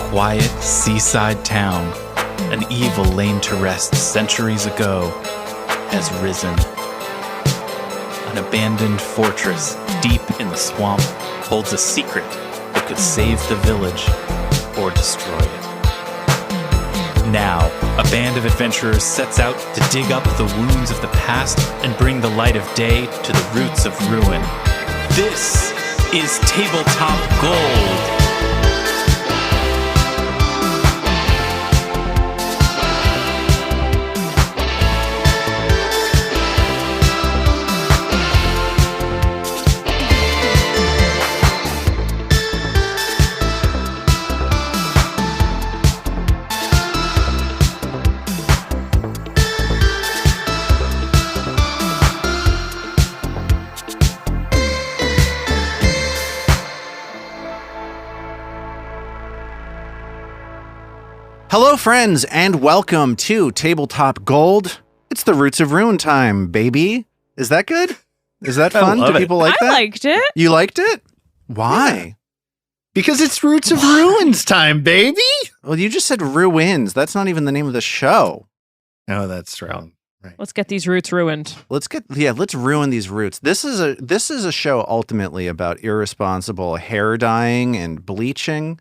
quiet seaside town, an evil laid to rest centuries ago, has risen. An abandoned fortress deep in the swamp holds a secret that could save the village or destroy it. Now, a band of adventurers sets out to dig up the wounds of the past and bring the light of day to the roots of ruin. This is Tabletop Gold. Hello, friends, and welcome to Tabletop Gold. It's the Roots of Ruin time, baby. Is that good? Is that fun? Do people like that? I liked it. You liked it? Why? Yeah. Because it's Roots of Ruins time, baby. Well, you just said ruins. That's not even the name of the show. Oh, that's wrong. Right. Let's get these roots ruined. Let's ruin these roots. This is a show ultimately about irresponsible hair dyeing and bleaching.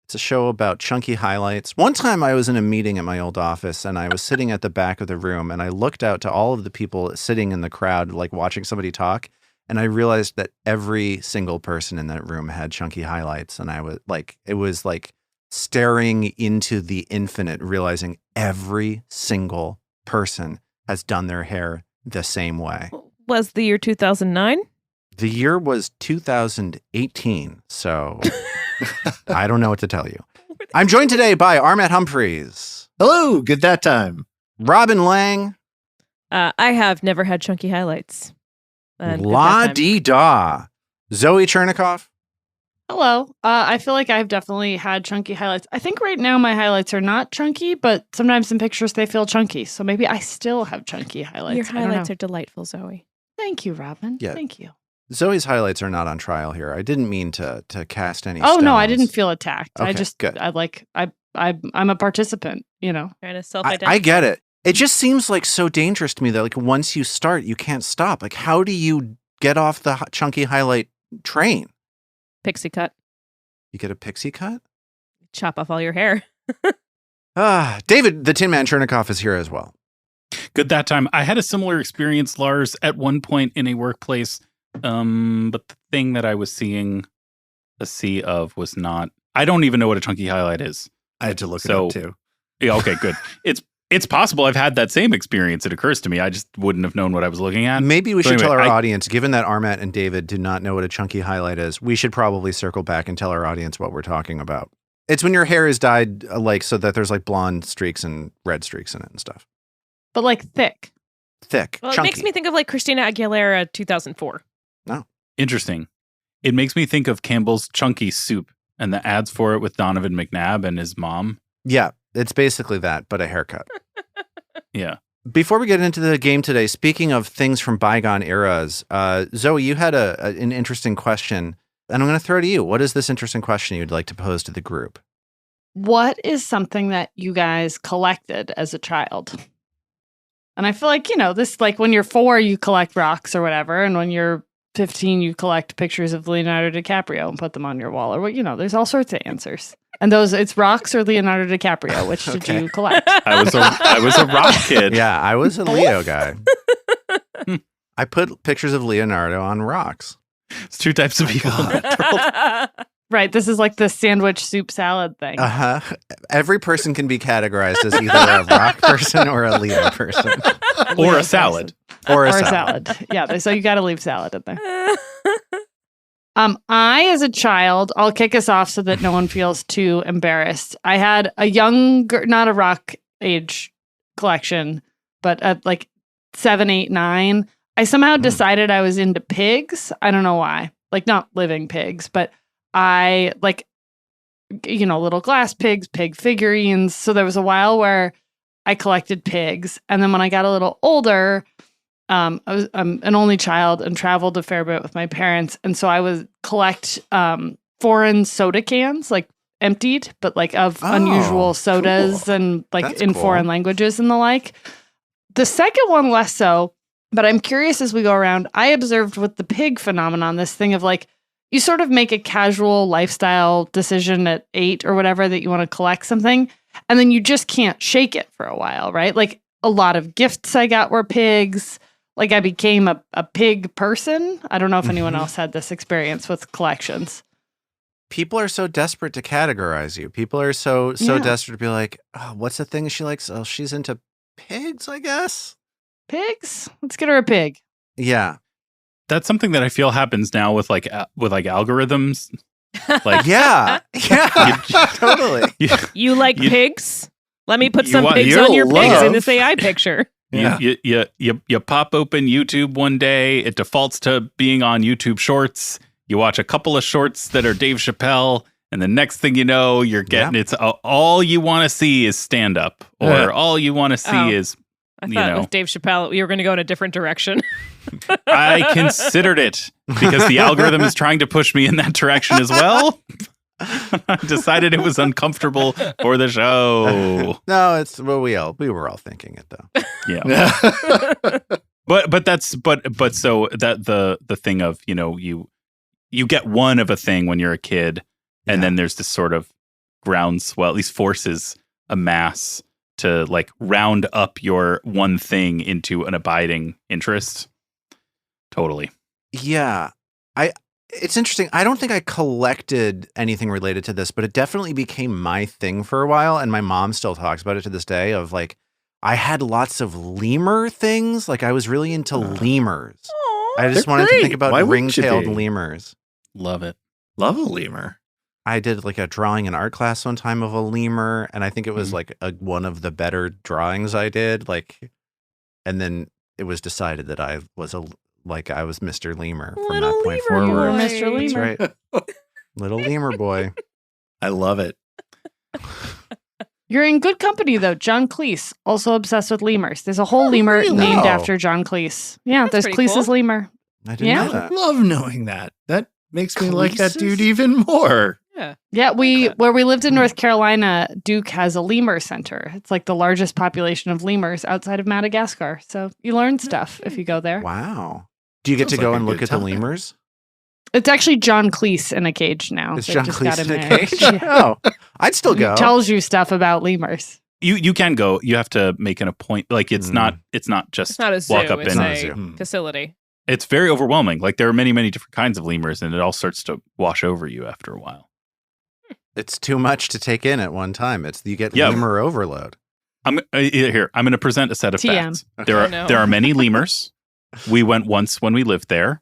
It's a show about chunky highlights. One time I was in a meeting at my old office and I was sitting at the back of the room and I looked out to all of the people sitting in the crowd, like watching somebody talk. And I realized that every single person in that room had chunky highlights. And I was like, it was like staring into the infinite, realizing every single person has done their hair the same way. Was the year 2009? The year was 2018. So I don't know what to tell you. I'm joined today by Humphreys. Hello, good that time. Robin Lange. I have never had chunky highlights. La-dee-da. Zoe Chernicoff. Hello. I feel like I've definitely had chunky highlights. I think right now my highlights are not chunky, but sometimes in pictures they feel chunky. So maybe I still have chunky highlights. Your highlights are delightful, Zoe. Thank you, Robin. Yeah. Thank you. Zoe's highlights are not on trial here. I didn't mean to cast any Oh stones. no, I didn't feel attacked. Okay, I just good. I'm a participant, you know. Trying to self-identify. I get it. It just seems like so dangerous to me that like once you start, you can't stop. Like how do you get off the chunky highlight train? Pixie cut. You get a pixie cut? Chop off all your hair. David, the Tin Man Chernicoff is here as well. Good that time. I had a similar experience, Lars, at one point in a workplace. But the thing that I was seeing a sea of was not. I don't even know what a chunky highlight is. I had to look it up too. Yeah, okay, good. It's possible I've had that same experience. It occurs to me. I just wouldn't have known what I was looking at. Maybe we should tell our audience, given that Armat and David do not know what a chunky highlight is, we should probably circle back and tell our audience what we're talking about. It's when your hair is dyed like so that there's like blonde streaks and red streaks in it and stuff. But like thick. Thick, Well, chunky. it makes me think of like Christina Aguilera 2004. No. Interesting. It makes me think of Campbell's Chunky Soup and the ads for it with Donovan McNabb and his mom. Yeah, it's basically that, but a haircut. Yeah. Before we get into the game today, speaking of things from bygone eras, Zoe, you had an interesting question, and I'm going to throw it to you. What is this interesting question you'd like to pose to the group? What is something that you guys collected as a child? And I feel like, you know, this like when you're 4, you collect rocks or whatever. And when you're 15, you collect pictures of Leonardo DiCaprio and put them on your wall or what, you know, there's all sorts of answers. And it's rocks or Leonardo DiCaprio. Which did you collect? I was a rock kid. Yeah, I was a Leo guy. I put pictures of Leonardo on rocks. It's 2 types of people in that world. Right. This is like the sandwich soup salad thing. Every person can be categorized as either a rock person or a Leo person. Or a salad. Or a salad. Yeah, so you got to leave salad in there. I, as a child, I'll kick us off so that no one feels too embarrassed. I had a younger, not a rock age collection, but at like 7, 8, 9, I somehow decided I was into pigs. I don't know why. Like not living pigs, but I like, you know, little glass pigs, pig figurines. So there was a while where I collected pigs. And then when I got a little older, I'm an only child and traveled a fair bit with my parents. And so I would collect foreign soda cans, like emptied, but like of Oh, unusual sodas cool. and like That's in cool. foreign languages and the like. The second one less so, but I'm curious as we go around. I observed with the pig phenomenon, this thing of like, you sort of make a casual lifestyle decision at 8 or whatever that you want to collect something, and then you just can't shake it for a while, right? Like a lot of gifts I got were pigs. Like I became a pig person. I don't know if anyone else had this experience with collections. People are so desperate to categorize you. People are so Yeah. desperate to be like, oh, what's the thing she likes? Oh, she's into pigs, I guess. Pigs? Let's get her a pig. Yeah. That's something that I feel happens now with like algorithms. Like Yeah. Yeah. Totally. You like You- pigs? Let me put you some want- pigs you'll on your pigs in love- this AI picture. Yeah. You pop open YouTube one day, it defaults to being on YouTube Shorts. You watch a couple of shorts that are Dave Chappelle, and the next thing you know, you're getting it's all you want to see is stand up, or Yeah. all you want to see Oh. is I You thought know. with Dave Chappelle, we were going to go in a different direction. I considered it because the algorithm is trying to push me in that direction as well. I decided it was uncomfortable for the show. No, it's well, we were all thinking it though. Yeah. But so that the thing of, you know, you get one of a thing when you're a kid, and Yeah. then there's this sort of groundswell, at least forces a mass to like round up your one thing into an abiding interest. Totally. Yeah. It's interesting. I don't think I collected anything related to this, but it definitely became my thing for a while. And my mom still talks about it to this day of like, I had lots of lemur things. Like I was really into lemurs. I just They're wanted to think great. about Why wouldn't you ring-tailed be? lemurs. Love it. Love a lemur. I did like a drawing in art class one time of a lemur, and I think it was like one of the better drawings I did. Like, and then it was decided that I was Mr. Lemur from Little that point lemur You were forward. boy. Mr. That's Lemur. right, little lemur boy. I love it. You're in good company, though. John Cleese, also obsessed with lemurs. There's a whole lemur really? named Oh. after John Cleese. Yeah, That's there's pretty Cleese's cool. lemur. I didn't Yeah. know I that. love knowing that. That makes me like that Cleese's? dude even more. Yeah. Yeah, Okay. where we lived in North Carolina, Duke has a lemur center. It's like the largest population of lemurs outside of Madagascar. So you learn stuff if you go there. Wow. Do you get to Sounds go like a and look good at the time. lemurs? It's actually John Cleese in a cage now. It's They John just got Cleese him in a there. cage. Yeah. Oh, I'd still go. He tells you stuff about lemurs. You can go. You have to make an appointment. Like it's not just It's not a zoo. walk up It's in. Not a a zoo. facility. It's very overwhelming. Like there are many different kinds of lemurs, and it all starts to wash over you after a while. It's too much to take in at one time. You get Yeah. lemur overload. I'm going to present a set of TM. facts. There are Oh, no. there are many lemurs. We went once when we lived there.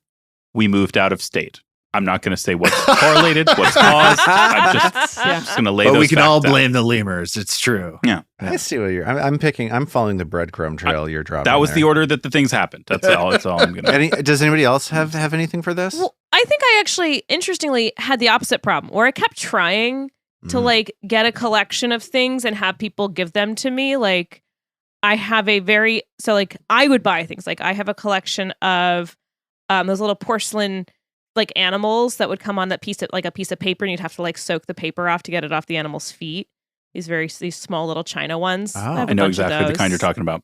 We moved out of state. I'm not going to say what's correlated, what's caused. I'm just going to lay But those we can facts all out. blame the lemurs. It's true. Yeah. I see what you're. I'm following the breadcrumb trail you're dropping. That was there. the order that the things happened. That's all I'm going to. Does anybody else have anything for this? Well, I think I actually, interestingly, had the opposite problem where I kept trying to Mm. like get a collection of things and have people give them to me. Like I have like I would buy things. Like I have a collection of those little porcelain like animals that would come on that piece of like a piece of paper, and you'd have to like soak the paper off to get it off the animal's feet. These small little china ones. Oh. have a I know bunch of exactly the kind you're those. talking about.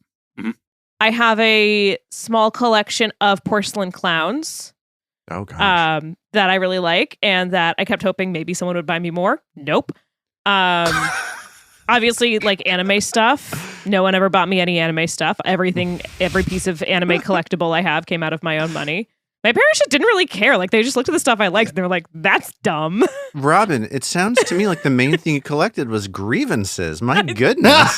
I have a small collection of porcelain clowns. Oh gosh. That I really like, and that I kept hoping maybe someone would buy me more. Nope. Obviously, like anime stuff. No one ever bought me any anime stuff. Every piece of anime collectible I have came out of my own money. My parents just didn't really care. Like they just looked at the stuff I liked and they were like, "That's dumb." Robin, it sounds to me like the main thing you collected was grievances. My goodness.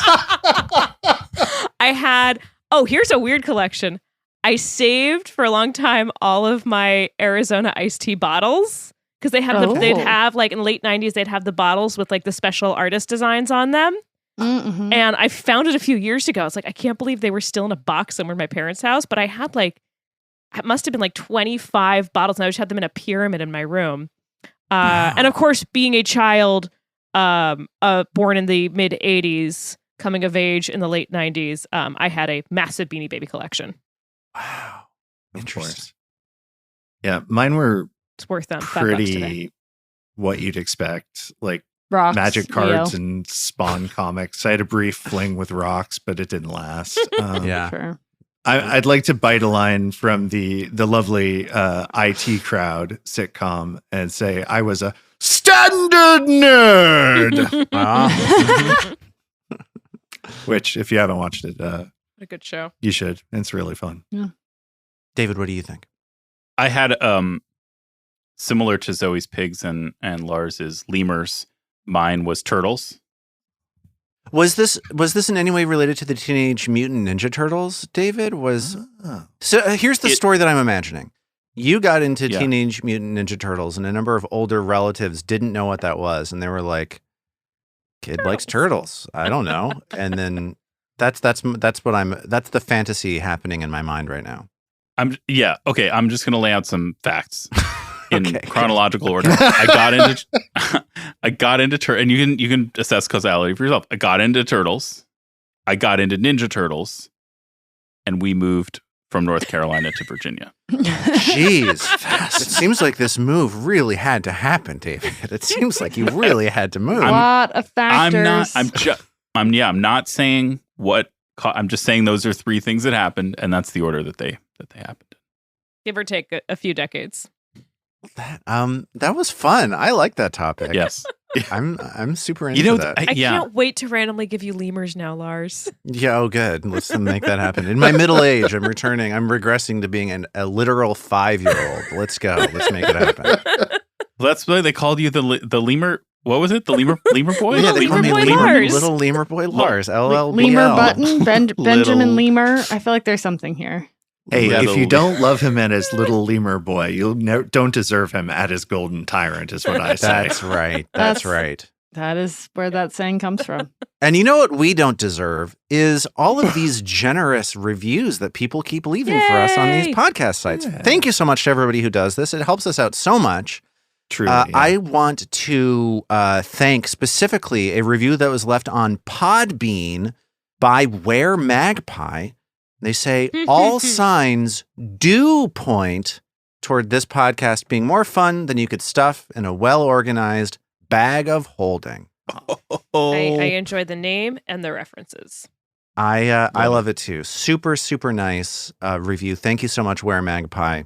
I had. Oh, here's a weird collection. I saved for a long time all of my Arizona iced tea bottles because they'd have like in the late 90s, they'd have the bottles with like the special artist designs on them. Mm-hmm. And I found it a few years ago. It's like, I can't believe they were still in a box somewhere in my parents' house, but I had like, it must have been like 25 bottles, and I just had them in a pyramid in my room. And of course, being a child born in the mid 80s, coming of age in the late 90s, I had a massive Beanie Baby collection. Wow. Of Interesting. course. Yeah, mine were It's worth them $5 today. pretty what you'd expect. Like Rocks, Magic cards Leo. and Spawn comics. I had a brief fling with rocks, but it didn't last. Yeah. Sure. I'd like to bite a line from the lovely IT Crowd sitcom and say I was a standard nerd. Ah. Which, if you haven't watched it, A good show. you should. It's really fun. David, what do you think? I had similar to Zoe's pigs and Lars's lemurs. Mine was turtles. Was this in any way related to the Teenage Mutant Ninja Turtles, David? Here's the story that I'm imagining. You got into Teenage Mutant Ninja Turtles, and a number of older relatives didn't know what that was, and they were like, "Kid likes turtles." I don't know, and then that's the fantasy happening in my mind right now. Okay. I'm just gonna lay out some facts in Okay. chronological order. I got into and you can assess causality for yourself. I got into turtles. I got into Ninja Turtles, and we moved from North Carolina to Virginia. Jeez, it seems like this move really had to happen, David. It seems like you really had to move. A lot of factors. I'm not saying what. I'm just saying those are three things that happened, and that's the order that they happened. Give or take a few decades. That was fun. I like that topic. Yes. I'm super into that. I can't wait to randomly give you lemurs now, Lars. Yeah, oh good. Let's make that happen. In my middle age, I'm regressing to being a literal 5-year-old. Let's go. Let's make it happen. That's why they called you the lemur. What was it? The lemur boy? Yeah, they call me Lemur boy Lars. little lemur boy Lars. LLBL. Lemur Button, Benjamin Little- Lemur. I feel like there's something here. Hey, if you Little- don't love him at his little lemur boy, you don't deserve him at his golden tyrant, is what I say. That's right. That's That's- right. That is where that saying comes from. And you know what we don't deserve is all of these generous reviews that people keep leaving for us on these Yay! podcast sites. Yeah. Thank you so much to everybody who does this. It helps us out so much. Truly. Yeah. I want to thank specifically a review that was left on Podbean by Where Magpie. They say all signs do point toward this podcast being more fun than you could stuff in a well-organized bag of holding. Oh. I enjoy the name and the references. I love it too. Super, super nice review. Thank you so much, Where Magpie.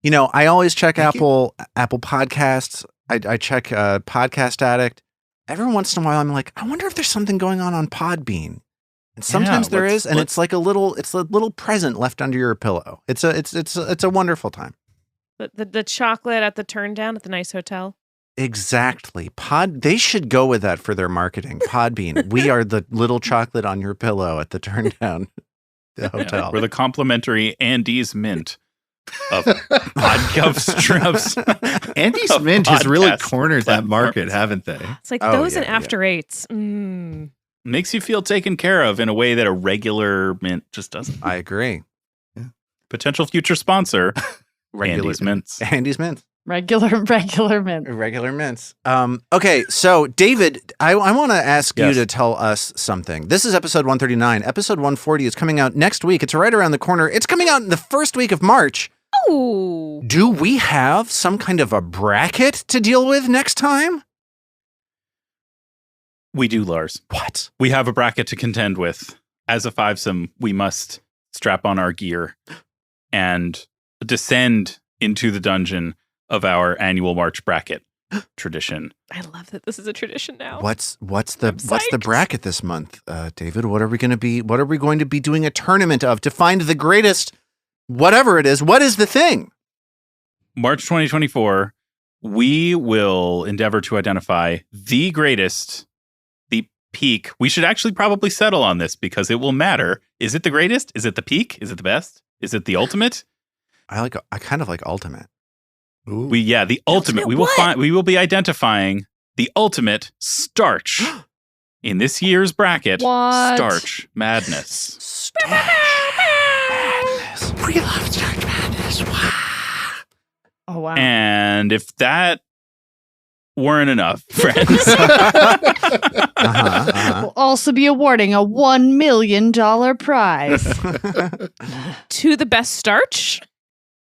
You know, I always check Apple Podcasts. I check Podcast Addict. Every once in a while, I'm like, I wonder if there's something going on Podbean. And sometimes there is, and it's like a little present left under your pillow. It's a wonderful time. The chocolate at the turn down at the nice hotel. Exactly. They should go with that for their marketing. Podbean. We are the little chocolate on your pillow at the turn down the hotel. We're the complimentary Andy's Mint of podcast. Andy's of Mint has really podcast cornered that market, platforms. haven't they? It's like Oh, those yeah, and After Eights. Mm. Makes you feel taken care of in a way that a regular mint just doesn't. I agree. Potential future sponsor, Regular Andy's Mints. Andy's Mint. Regular mint. Regular mints. Okay, so David, I want to ask you Yes. to tell us something. This is episode 139. Episode 140 is coming out next week. It's right around the corner. It's coming out in the first week of March. Ooh. Do we have some kind of a bracket to deal with next time? We do, Lars. What? We have a bracket to contend with. As a fivesome, we must strap on our gear and descend into the dungeon of our annual March bracket tradition. I love that this is a tradition now. What's the I'm psyched. bracket this month, David? What are we going to be doing a tournament of to find the greatest whatever it is? What is the thing? March 2024, we will endeavor to identify the greatest, the peak. We should actually probably settle on this because it will matter. Is it the greatest? Is it the peak? Is it the best? Is it the ultimate? I kind of like ultimate. Ooh. The ultimate. Ultimate We will be identifying the ultimate starch in this year's bracket. What? Starch madness. Starch madness. We love starch madness. Wow. Oh, wow. And if that weren't enough, friends, We'll also be awarding a $1 million prize. To the best starch?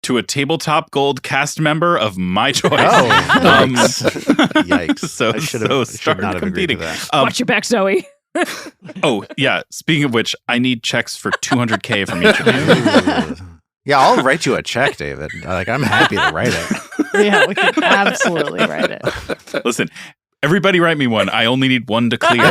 to a Tabletop Gold cast member of my choice. Oh, Um, yikes. So, I should start not have agreed to competing. that. Watch your back, Zoe. Oh, yeah. Speaking of which, I need checks for $200K from each of you. Yeah, I'll write you a check, David. I'm happy to write it. Yeah, we can absolutely write it. Listen, everybody write me one. I only need one to clear.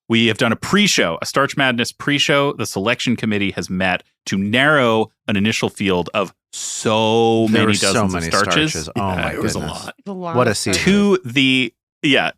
We have done a pre-show, a Starch Madness pre-show. The selection committee has met to narrow an initial field of so There many were dozens so of many starches. starches. Oh my it was a goodness. lot. A lot What a of season. stuff.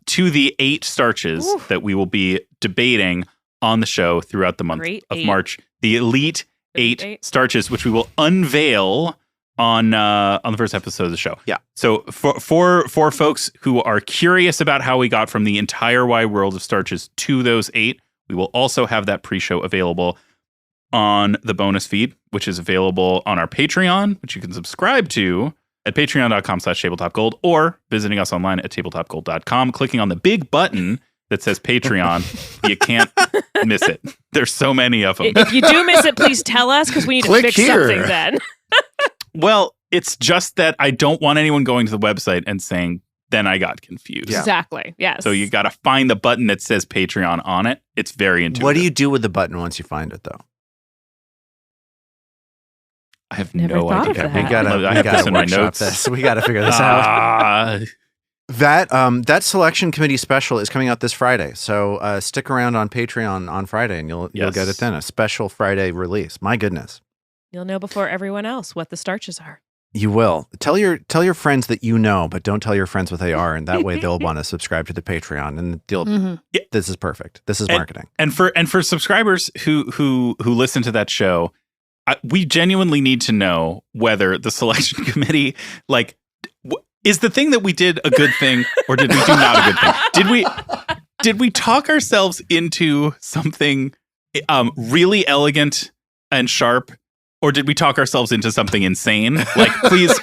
To the 8 starches Oof. that we will be debating on the show throughout the month Great of 8. March. The Elite Elite 8 8. starches, which we will unveil on the first episode of the show. Yeah. So for folks who are curious about how we got from the entire wide world of starches to those 8, we will also have that pre-show available on the bonus feed, which is available on our Patreon, which you can subscribe to at patreon.com/tabletopgold, or visiting us online at tabletopgold.com, clicking on the big button that says Patreon. You can't miss it. There's so many of them. If you do miss it, please tell us because we need to Click fix here. something then. Well, it's just that I don't want anyone going to the website and saying, then I got confused. Yeah. Exactly. Yes. So you got to find the button that says Patreon on it. It's very intuitive. What do you do with the button once you find it, though? I have Never no thought idea. of that. We gotta, I we have this gotta in my workshop notes. this. We gotta figure this out. Ah, That selection committee special is coming out this Friday, so stick around on Patreon on Friday, and you'll Yes. get it then. A special Friday release. My goodness, You'll know before everyone else what the starches are. you will tell your friends that you know, but don't tell your friends what they are, and that way they'll want to subscribe to the Patreon, and they'll. Mhm. This is perfect. This is And- marketing. and for subscribers who listen to that show, we genuinely need to know whether the selection committee, like, is the thing that we did a good thing, or did we do not a good thing? Did we talk ourselves into something really elegant and sharp, or did we talk ourselves into something insane? Like, please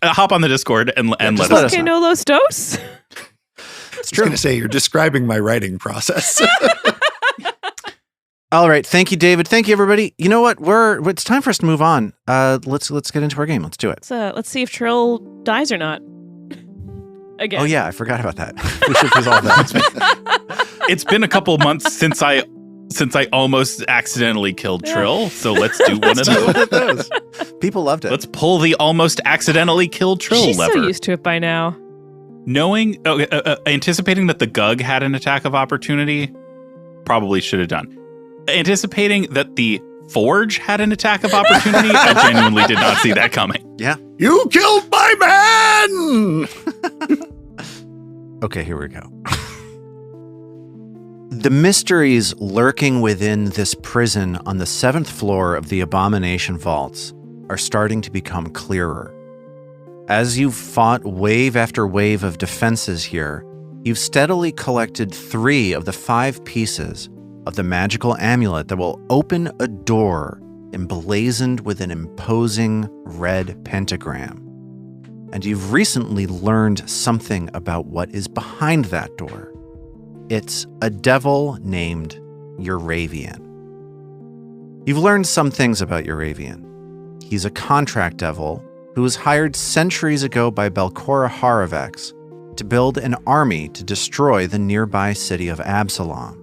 hop on the Discord and just let let us us Okay, know. no los dos. It's I was true. going to say, you're describing my writing process. All right, thank you, David. Thank you, everybody. You know what? It's time for us to move on. Let's get into our game. Let's do it. Let's see if Trill dies or not. Again. Oh yeah, I forgot about that. We should resolve that. It's been a couple months since I almost accidentally killed Trill, so let's do one of those. One of those. People loved it. Let's pull the almost accidentally killed Trill She's lever. so used to it by now. Anticipating that the Gug had an attack of opportunity, probably should have done. Anticipating that the Forge had an attack of opportunity, I genuinely did not see that coming. Yeah. You killed my man! Okay, here we go. The mysteries lurking within this prison on the 7th floor of the Abomination vaults are starting to become clearer. As you've fought wave after wave of defenses here, you've steadily collected 3 of the 5 pieces of the magical amulet that will open a door emblazoned with an imposing red pentagram. And you've recently learned something about what is behind that door. It's a devil named Euravian. You've learned some things about Euravian. He's a contract devil who was hired centuries ago by Belcora Haravex to build an army to destroy the nearby city of Absalom.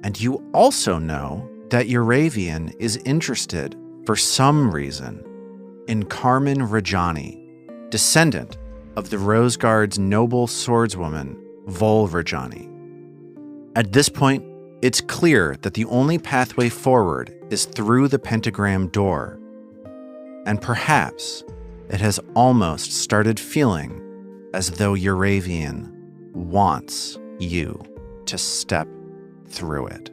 And you also know that Euravian is interested, for some reason, in Carmen Rajani, descendant of the Rose Guard's noble swordswoman, Vol Rajani. At this point, it's clear that the only pathway forward is through the pentagram door. And perhaps it has almost started feeling as though Euravian wants you to step through it.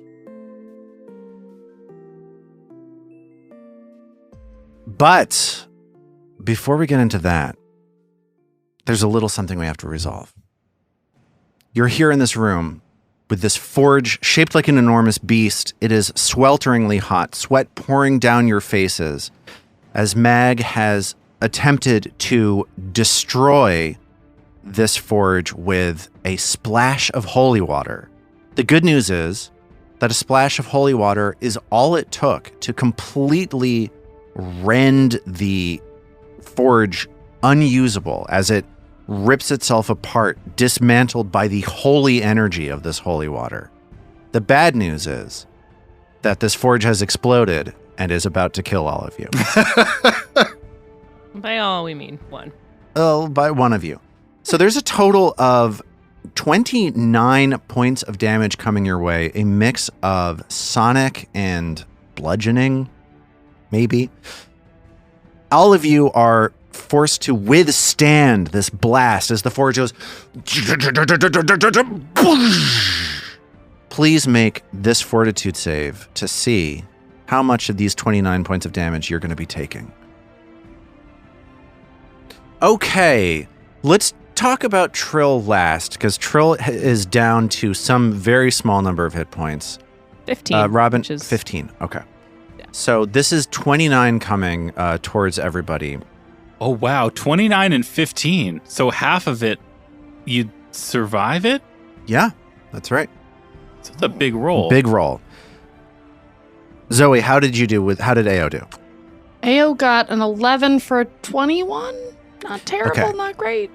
But before we get into that, there's a little something we have to resolve. You're here in this room with this forge shaped like an enormous beast. It is swelteringly hot, sweat pouring down your faces as Mag has attempted to destroy this forge with a splash of holy water. The good news is that a splash of holy water is all it took to completely rend the forge unusable as it rips itself apart, dismantled by the holy energy of this holy water. The bad news is that this forge has exploded and is about to kill all of you. By all, we mean one. Oh, by one of you. So there's a total of 29 points of damage coming your way, a mix of sonic and bludgeoning, maybe. All of you are forced to withstand this blast as the forge goes. Please make this fortitude save to see how much of these 29 points of damage you're going to be taking. Okay, let's talk about Trill last, because Trill is down to some very small number of hit points. 15. Robin, which is, 15. Okay. Yeah. So this is 29 coming towards everybody. Oh, wow. 29 and 15. So half of it, you'd survive it? Yeah, that's right. So it's a big roll. Big roll. Zoe, how did AO do? AO got an 11 for a 21. Not terrible, Okay. not great.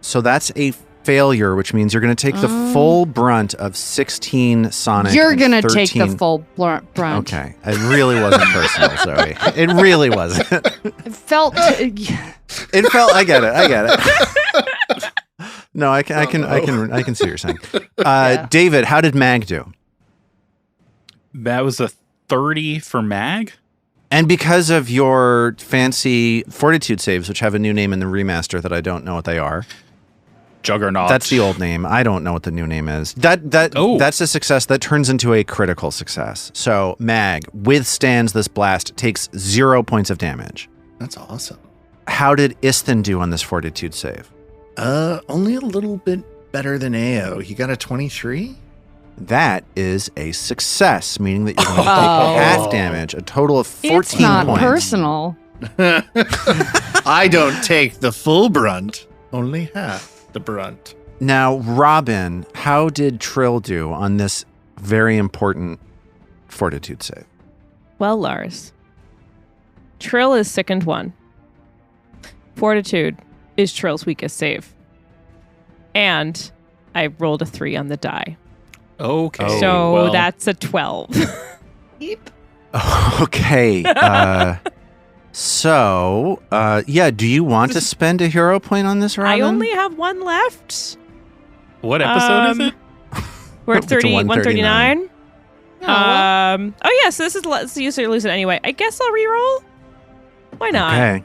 So that's a failure, which means you're going to take the full brunt of 16 sonic. You're and going to take 13 the full brunt. Okay. It really wasn't personal, Zoe. It really wasn't. It felt... It felt. I get it. No, I can see what you're saying. Yeah. David, how did Mag do? That was a 30 for Mag? And because of your fancy fortitude saves, which have a new name in the remaster that I don't know what they are. Juggernaut. That's the old name. I don't know what the new name is. That's a success that turns into a critical success. So Mag withstands this blast, takes 0 points of damage. That's awesome. How did Isthan do on this fortitude save? Only a little bit better than AO. He got a 23. That is a success, meaning that you're going to take Oh. half damage, a total of 14 It's not points. personal. I don't take the full brunt, only half the brunt. Now, Robin, how did Trill do on this very important fortitude save? Well, Lars. Trill is sickened 1. Fortitude is Trill's weakest save. And I rolled a 3 on the die. Okay. So well, that's a 12. Okay. Do you want to spend a hero point on this, Robin? I only have 1 left. what episode is it? We're at 30, 139. 139. Oh, yeah, so this is let's use it or lose it anyway. I guess I'll reroll. Why not?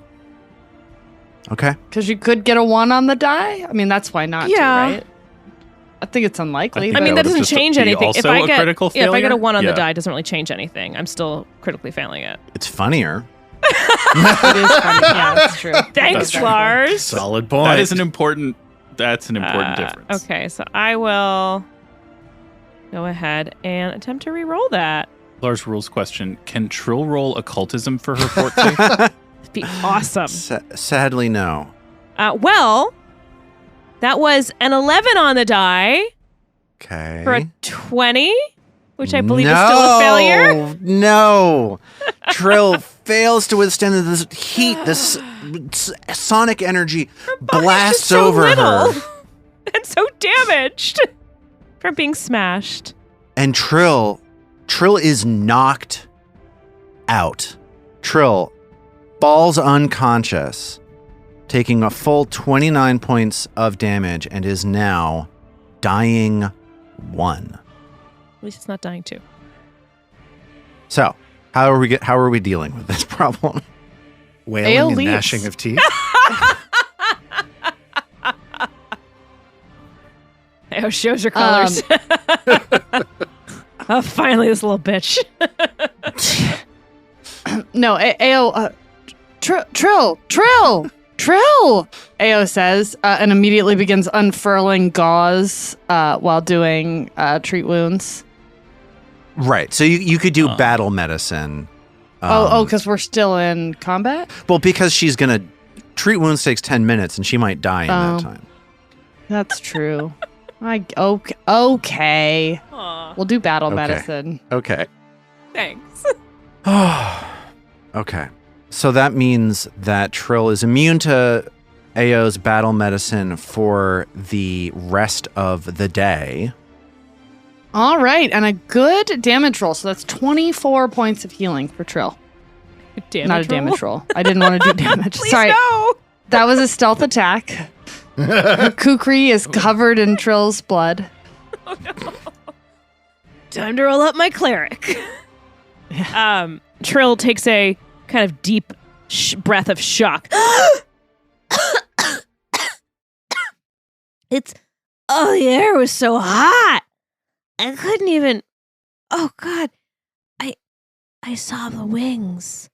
Okay. Because you could get a 1 on the die. I mean, that's why not Yeah. to, right? I think it's unlikely. think I mean, that that would doesn't just change be anything. also If I a get critical if I get a failure? 1 on the Yeah. die, it doesn't really change anything. I'm still critically failing it. It's funnier. It is funny. Yeah, that's true. Thanks, true. Lars. Solid point. That is an important. That's an important difference. Okay, so I will go ahead and attempt to re-roll that. Lars rules question: can Trill roll occultism for her fort save? It'd be awesome. Sadly, no. Well, that was an 11 on the die Okay. for a 20, which I believe is still a failure. No. Trill fails to withstand this heat, this sonic energy blasts so over little her. and so damaged from being smashed. And Trill is knocked out. Trill falls unconscious, taking a full 29 points of damage and is now dying 1. At least it's not dying too. So, how are we dealing with this problem? wailing AO and leaves. gnashing of teeth. Oh, shows her colors. Oh, finally, this little bitch. No, AO. Trill! AO says, and immediately begins unfurling gauze while doing treat wounds. Right. So you could do battle medicine. Because we're still in combat? Well, because she's going to treat wounds takes 10 minutes and she might die in that time. That's true. Okay. Aw. We'll do battle Okay. medicine. Okay. Thanks. Okay. So that means that Trill is immune to Ao's battle medicine for the rest of the day. All right, and a good damage roll. So that's 24 points of healing for Trill. Damage Not a damage roll. I didn't want to do damage. Please Sorry. no. That was a stealth attack. Her kukri is covered in Trill's blood. Oh, no. Time to roll up my cleric. Trill takes a kind of deep breath of shock. The air was so hot. I couldn't even. Oh God, I saw the wings.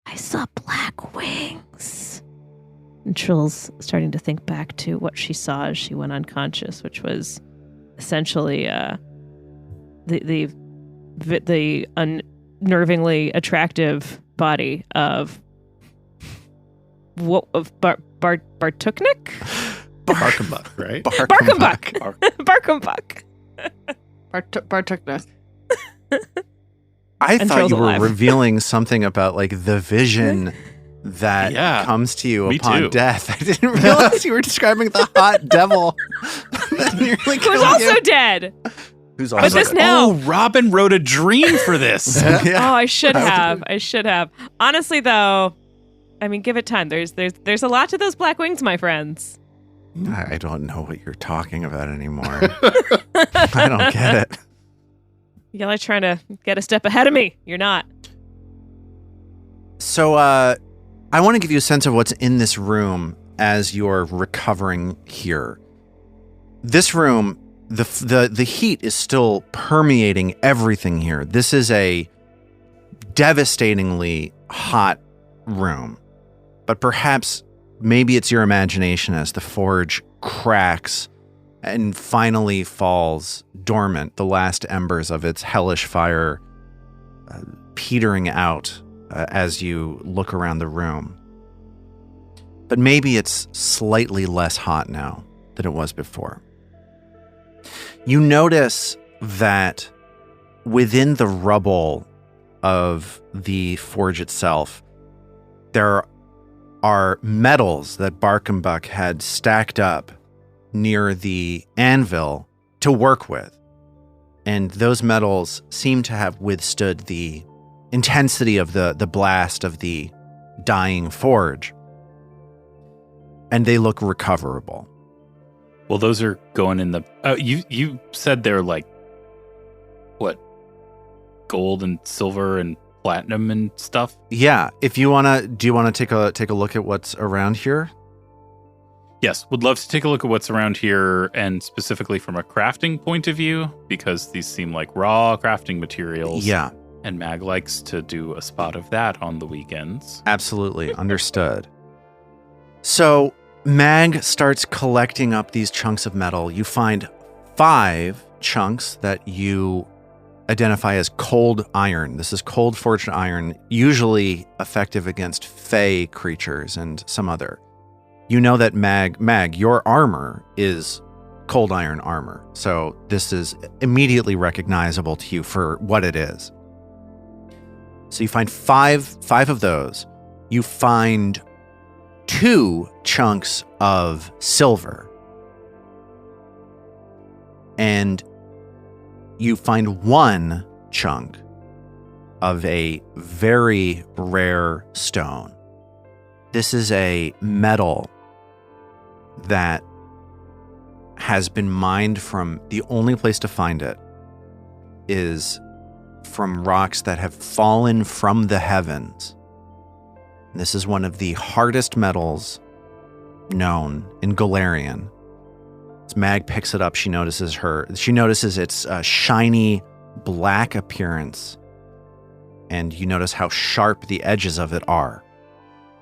I saw black wings. And Trill's starting to think back to what she saw as she went unconscious, which was essentially the unnervingly attractive body of Bartuknik? Barkenbuck, right? Barkenbuck. Barkenbuck. Bartukna. I And thought Trill's you were alive. revealing something about like the vision that Yeah, comes to you me upon too. death. I didn't realize you were describing the hot devil that nearly Who's killed also you. dead. Who's But also this dead. now. Oh, Robin wrote a dream for this. Yeah. Oh, I should have. I should have. Honestly, though, I mean, give it time. There's a lot to those black wings, my friends. I don't know what you're talking about anymore. I don't get it. You're like trying to get a step ahead of me. You're not. So, I want to give you a sense of what's in this room as you're recovering here. This room, the heat is still permeating everything here. This is a devastatingly hot room. But perhaps maybe it's your imagination as the forge cracks and finally falls dormant, the last embers of its hellish fire petering out as you look around the room. But maybe it's slightly less hot now than it was before. You notice that within the rubble of the forge itself, there are metals that Barkenbuck had stacked up near the anvil to work with. And those metals seem to have withstood the intensity of the blast of the dying forge. And they look recoverable. Well, those are going in the. You said they're like, what, gold and silver and platinum and stuff. Yeah, if you wanna, do you want to take a look at what's around here? Yes, would love to take a look at what's around here, and specifically from a crafting point of view, because these seem like raw crafting materials. Yeah, And Mag likes to do a spot of that on the weekends. absolutely, understood. So Mag starts collecting up these chunks of metal. You find 5 chunks that you identify as cold iron. This is cold forged iron, usually effective against fey creatures and some other. You know that Mag, your armor is cold iron armor. So this is immediately recognizable to you for what it is. So you find five of those. You find 2 chunks of silver. And you find 1 chunk of a very rare stone. This is a metal that has been mined from, the only place to find it is from rocks that have fallen from the heavens. This is one of the hardest metals known in Galarian. As Mag picks it up, she notices its shiny black appearance, and you notice how sharp the edges of it are.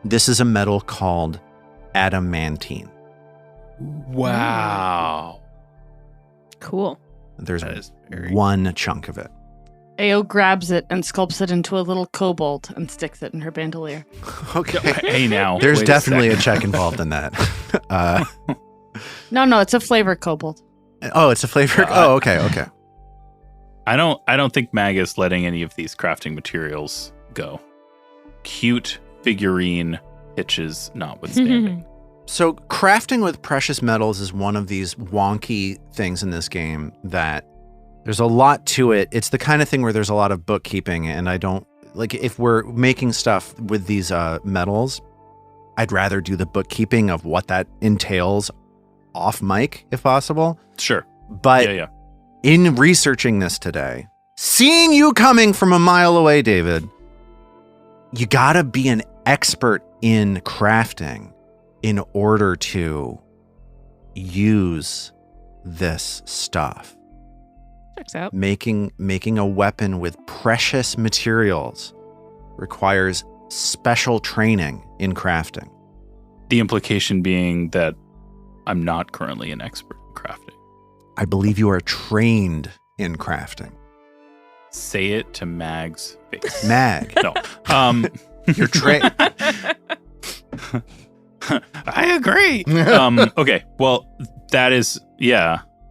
This is a metal called adamantine. Wow. Cool. There's That is very 1 chunk of it. Ao grabs it and sculpts it into a little kobold and sticks it in her bandolier. Okay. Hey, now. There's wait definitely a second. check involved in that. No, it's a flavor kobold. Oh, it's a flavor. Oh, okay. I don't think Mag is letting any of these crafting materials go. Cute figurine pitches notwithstanding. So crafting with precious metals is one of these wonky things in this game that there's a lot to it. It's the kind of thing where there's a lot of bookkeeping, and I don't like if we're making stuff with these metals, I'd rather do the bookkeeping of what that entails off mic if possible. Sure. But Yeah. in researching this today, seeing you coming from a mile away, David, you gotta be an expert in crafting in order to use this stuff. Checks out. Making a weapon with precious materials requires special training in crafting. The implication being that I'm not currently an expert in crafting. I believe you are trained in crafting. Say it to Mag's face. Mag, No. you're trained. I agree. Okay. Well, that is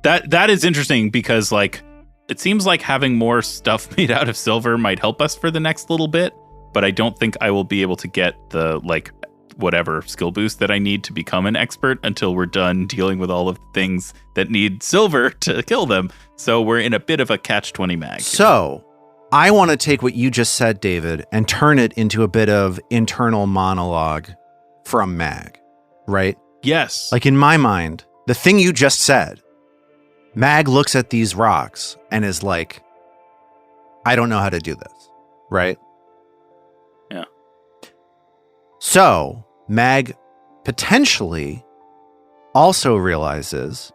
That is interesting because like it seems like having more stuff made out of silver might help us for the next little bit, but I don't think I will be able to get the like whatever skill boost that I need to become an expert until we're done dealing with all of the things that need silver to kill them. So we're in a bit of a catch-20 Mag. So I want to take what you just said, David, and turn it into a bit of internal monologue from Mag, right? Yes. Like in my mind, the thing you just said, Mag looks at these rocks and is like, I don't know how to do this, right? Yeah. So Mag potentially also realizes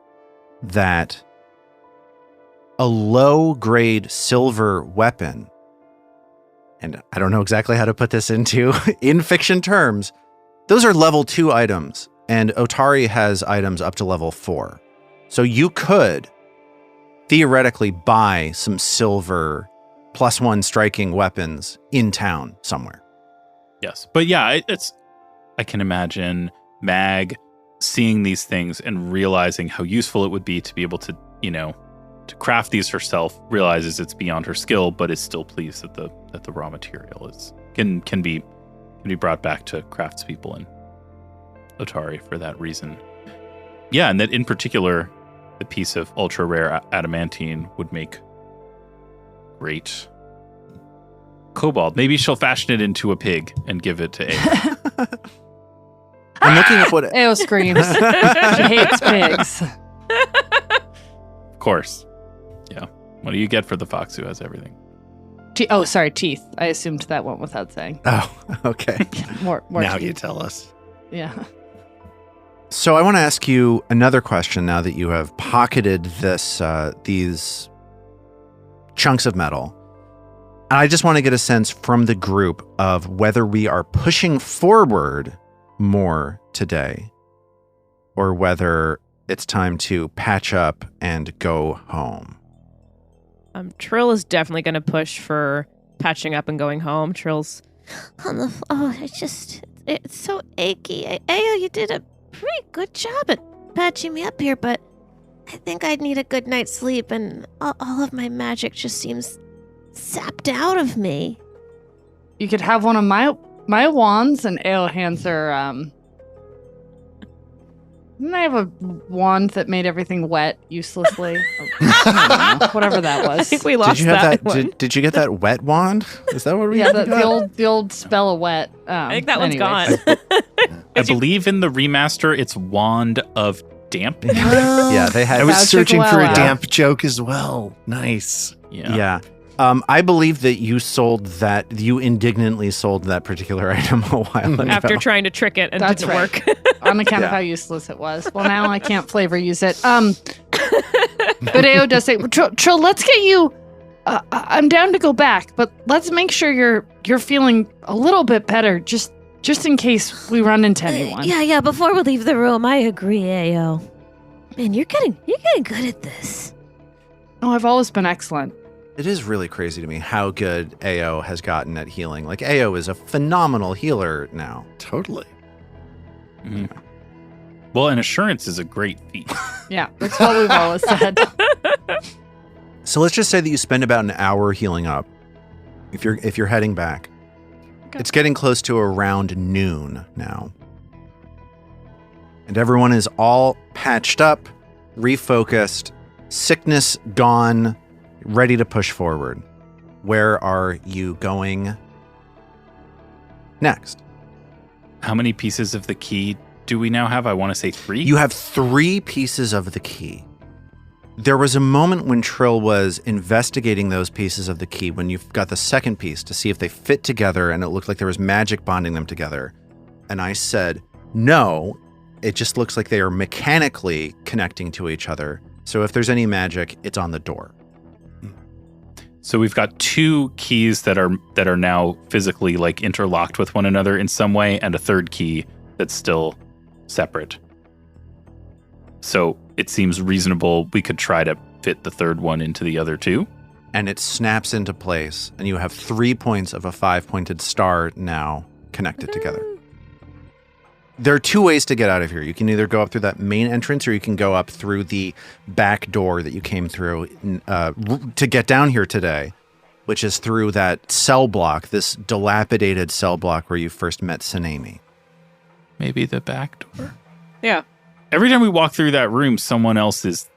that a low-grade silver weapon, and I don't know exactly how to put this into in fiction terms, those are level 2 items, and Otari has items up to level 4. So you could theoretically buy some silver +1 striking weapons in town somewhere. Yes. But yeah, I can imagine Mag seeing these things and realizing how useful it would be to be able to, to craft these herself, realizes it's beyond her skill, but is still pleased that the raw material can be brought back to craftspeople and Otari for that reason. Yeah, and that in particular, the piece of ultra rare adamantine would make great cobalt. Maybe she'll fashion it into a pig and give it to A. I'm looking at what Ao screams. She hates pigs. Of course. Yeah. What do you get for the fox who has everything? Sorry, teeth. I assumed that went without saying. Oh, okay. More Now teeth. you tell us. Yeah. So I want to ask you another question now that you have pocketed these chunks of metal. And I just want to get a sense from the group of whether we are pushing forward more today or whether it's time to patch up and go home. Trill is definitely going to push for patching up and going home. Trill's it's so achy. Ao, you did a pretty good job at patching me up here, but I think I'd need a good night's sleep, and all of my magic just seems sapped out of me. You could have one of my wands, and Ao hands her. Didn't I have a wand that made everything wet uselessly? Whatever that was. I think we lost Did you have that one. Did you get that wet wand? Is that what we Yeah, got? the old spell of wet. I think that one's anyways. gone. I believe in the remaster, it's Wand of Damp. Yeah, they had. I was Voucher searching for a Wow. damp joke as well. Nice. Yeah. I believe that you indignantly sold that particular item a while ago. After trying to trick it and That's didn't right. work. On account Yeah. of how useless it was. Well, now I can't flavor use it. But Ao does say, Trill, let's get you. I'm down to go back, but let's make sure you're feeling a little bit better, just in case we run into anyone. Yeah, before we leave the room, I agree, Ao. Man, you're getting good at this. Oh, I've always been excellent. It is really crazy to me how good Ao has gotten at healing. Like, Ao is a phenomenal healer now. Totally. Mhm. Well, and assurance is a great feat. Yeah, that's what we've always said. So let's just say that you spend about an hour healing up. If you're heading back, Okay. it's getting close to around noon now, and everyone is all patched up, refocused, sickness gone, ready to push forward. Where are you going next? How many pieces of the key do we now have? I want to say 3. You have 3 pieces of the key. There was a moment when Trill was investigating those pieces of the key when you've got the second piece to see if they fit together and it looked like there was magic bonding them together. And I said, no, it just looks like they are mechanically connecting to each other. So if there's any magic, it's on the door. So we've got 2 keys that are now physically like interlocked with one another in some way, and a third key that's still separate. So it seems reasonable we could try to fit the third one into the other 2. And it snaps into place, and you have 3 points of a 5-pointed star now connected together. There are 2 ways to get out of here. You can either go up through that main entrance, or you can go up through the back door that you came through to get down here today, which is through that cell block, this dilapidated cell block where you first met Sanemi. Maybe the back door. Yeah. Every time we walk through that room, someone else is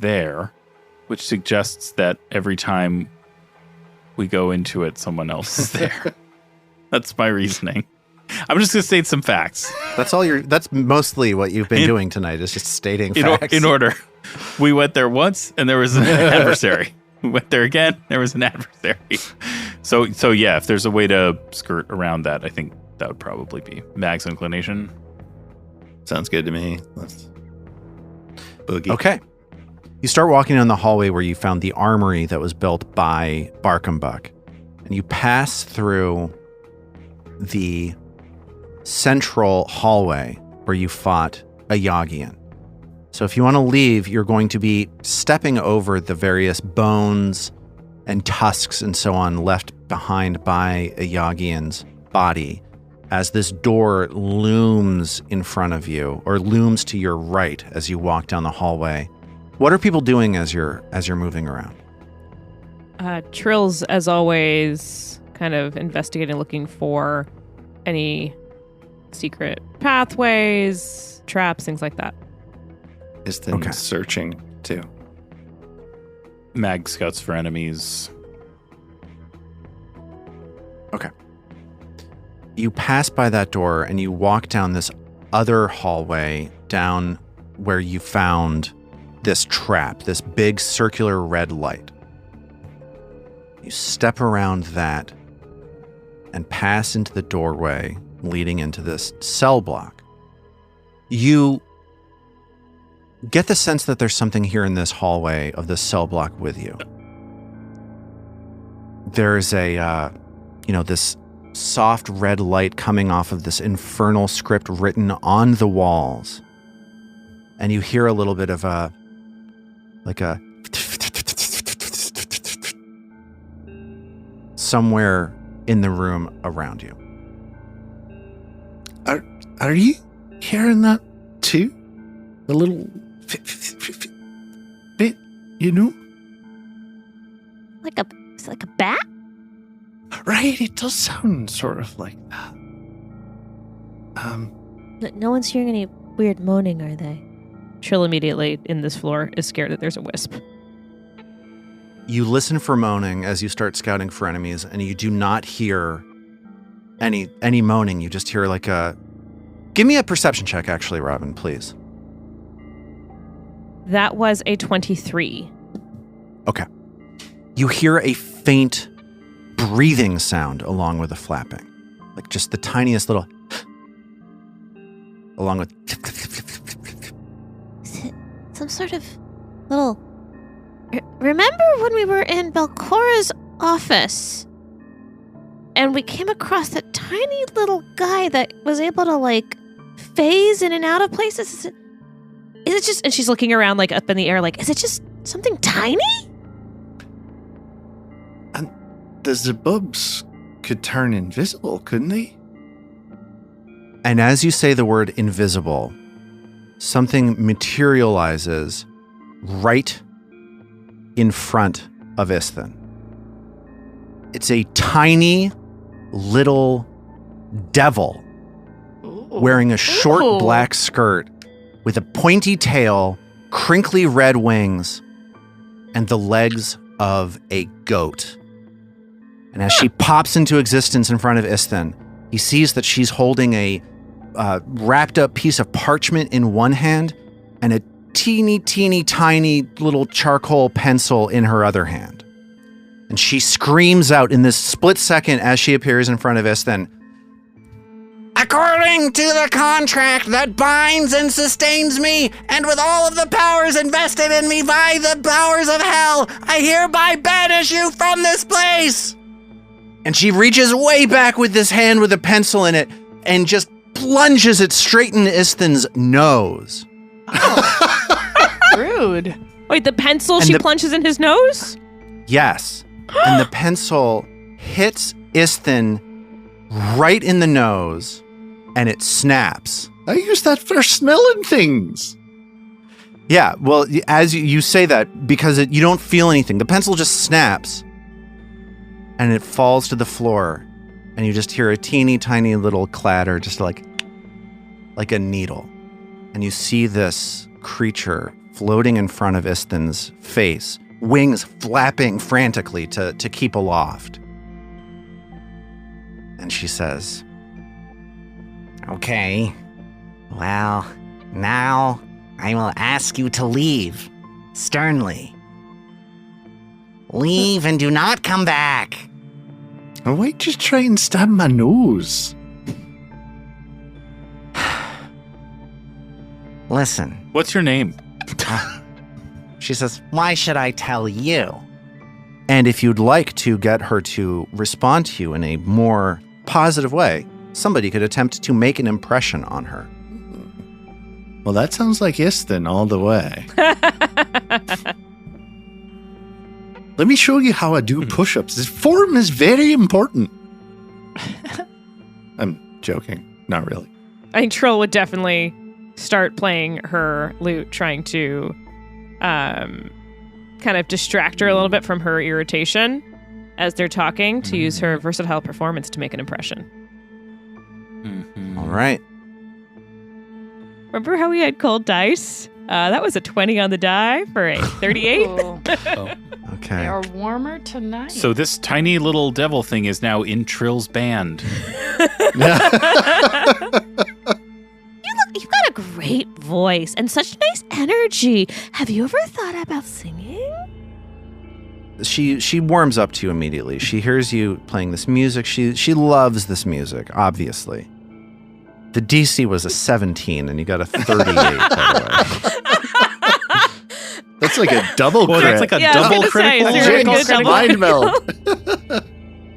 there, which suggests that every time we go into it, someone else is there. That's my reasoning. I'm just going to state some facts. That's mostly what you've been doing tonight, is just stating facts. In order. We went there once, and there was an adversary. We went there again, there was an adversary. So yeah, if there's a way to skirt around that, I think that would probably be Mag's inclination. Sounds good to me. Let's boogie. Okay. You start walking down the hallway where you found the armory that was built by Barkham Buck. And you pass through the central hallway where you fought a Yagian. So if you want to leave, you're going to be stepping over the various bones and tusks and so on left behind by a Yagian's body as this door looms in front of you, or looms to your right as you walk down the hallway. What are people doing as you're moving around? Trill's, as always, kind of investigating, looking for any secret pathways, traps, things like that. Is then Okay. searching too. Mag scouts for enemies. Okay. You pass by that door and you walk down this other hallway down where you found this trap, this big circular red light. You step around that and pass into the doorway leading into this cell block. You get the sense that there's something here in this hallway of this cell block with you. There's this soft red light coming off of this infernal script written on the walls. And you hear a little bit of a somewhere in the room around you. Are you hearing that too? A little bit, you know? It's like a bat? Right, it does sound sort of like that. No one's hearing any weird moaning, are they? Trill immediately in this floor is scared that there's a wisp. You listen for moaning as you start scouting for enemies, and you do not hear any moaning. You just hear like a... Give me a perception check, actually, Robin, please. That was a 23. Okay. You hear a faint breathing sound along with the flapping. Like just the tiniest little... along with... Is it some sort of little... Remember when we were in Belcora's office and we came across that tiny little guy that was able to like phase in and out of places? Is it just... And she's looking around like up in the air like, is it just something tiny? And the Zabubs could turn invisible, couldn't they? And as you say the word invisible, something materializes right in front of Isthin. It's a tiny little devil wearing a short black skirt with a pointy tail, crinkly red wings, and the legs of a goat. And as she pops into existence in front of Isthin, he sees that she's holding a wrapped up piece of parchment in one hand and a teeny tiny little charcoal pencil in her other hand. And she screams out in this split second as she appears in front of Isthin, "According to the contract that binds and sustains me, and with all of the powers invested in me by the powers of hell, I hereby banish you from this place!" And she reaches way back with this hand with a pencil in it and just plunges it straight into Isthin's nose. Rude. Wait, the pencil And she the- plunges in his nose? Yes. And the pencil hits Isthin right in the nose, and it snaps. I use that for smelling things. Yeah, well, as you say that, because you don't feel anything. The pencil just snaps, and it falls to the floor, and you just hear a teeny tiny little clatter, just like a needle. And you see this creature floating in front of Isthin's face, wings flapping frantically to keep aloft. And she says, Okay. Well, now I will ask you to leave. Sternly. Leave and do not come back. Why'd you try and stab my nose? Listen. What's your name? she says, Why should I tell you? and if you'd like to get her to respond to you in a more positive way, somebody could attempt to make an impression on her. Well, that sounds like Isthin all the way. Let me show you how I do push-ups. This form is very important. I'm joking. Not really. I think Trill would definitely start playing her lute, trying to kind of distract her a little bit from her irritation as they're talking, to use her versatile performance to make an impression. Mhm. All right. Remember how we had cold dice? That was a 20 on the die for a 38. Ooh, Oh. Okay. they are warmer tonight. So this tiny little devil thing is now in Trill's band. You've got a great voice and such nice energy. Have you ever thought about singing? She warms up to you immediately. She hears you playing this music. She loves this music, obviously. The DC was a 17, and you got a 38, by the way. That's like a double Well, crit. that's like a Yeah, I was double gonna say, critical. is there a good James, double? mind meld.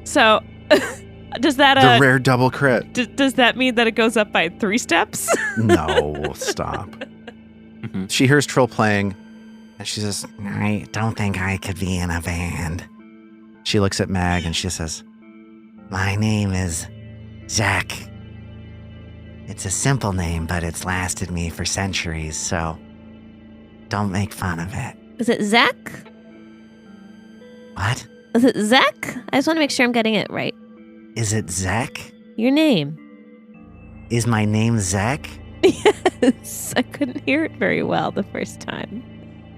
So, does that The rare double crit. does that mean that it goes up by 3 steps? No, stop. Mhm. She hears Trill playing, and she says, I don't think I could be in a band. she looks at Mag, and she says, My name is Zach. It's a simple name, but it's lasted me for centuries, so don't make fun of it. Is it Zach? What? Is it Zach? I just want to make sure I'm getting it right. Is it Zach? Your name. Is my name Zach? Yes. I couldn't hear it very well the first time.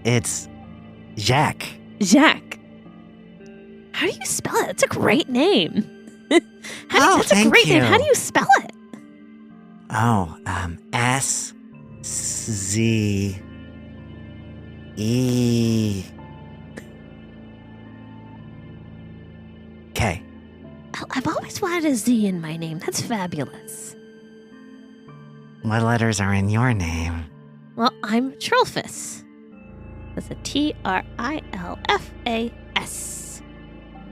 It's Jack. Jack. How do you spell it? That's a great name. That's a thank great name. you. How do you spell it? Oh, S-Z-E... K. Oh, I've always wanted a Z in my name. That's fabulous. What letters are in your name? Well, I'm Trilfus. That's a Trilfas.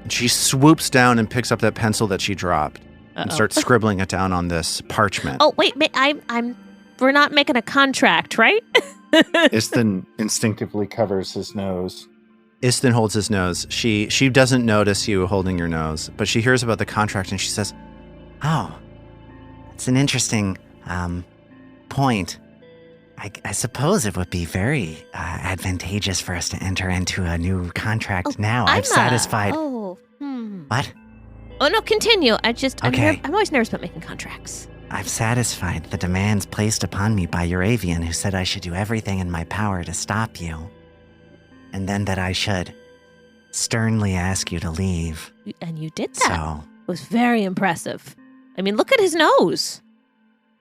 and she swoops down and picks up that pencil that she dropped and Uh-oh. starts scribbling it down on this parchment. Oh, wait, we're not making a contract, right? Isthin instinctively covers his nose. Isthin holds his nose. She doesn't notice you holding your nose, but she hears about the contract and she says, Oh, it's an interesting, point. I suppose it would be very advantageous for us to enter into a new contract now. I've satisfied. What? Oh, no, continue. Okay. I'm always nervous about making contracts. I've satisfied the demands placed upon me by Euravian, who said I should do everything in my power to stop you. And then that I should sternly ask you to leave. And you did that. So, It was very impressive. I mean, look at his nose.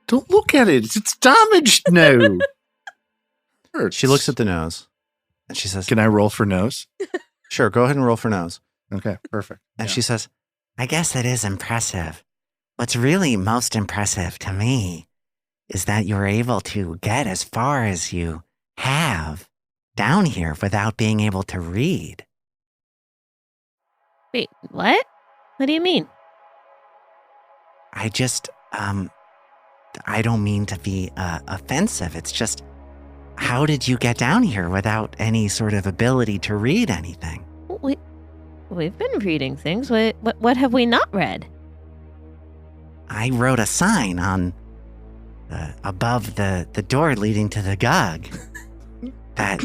Don't look at it. It's damaged now. She looks at the nose and she says, Can I roll for nose? sure, go ahead and roll for nose. Okay, perfect. And she says, I guess it is impressive. What's really most impressive to me is that you're able to get as far as you have down here without being able to read. Wait, what? What do you mean? I just, I don't mean to be offensive. It's just, how did you get down here without any sort of ability to read anything? We've been reading things. What have we not read? I wrote a sign on above the door leading to the GUG that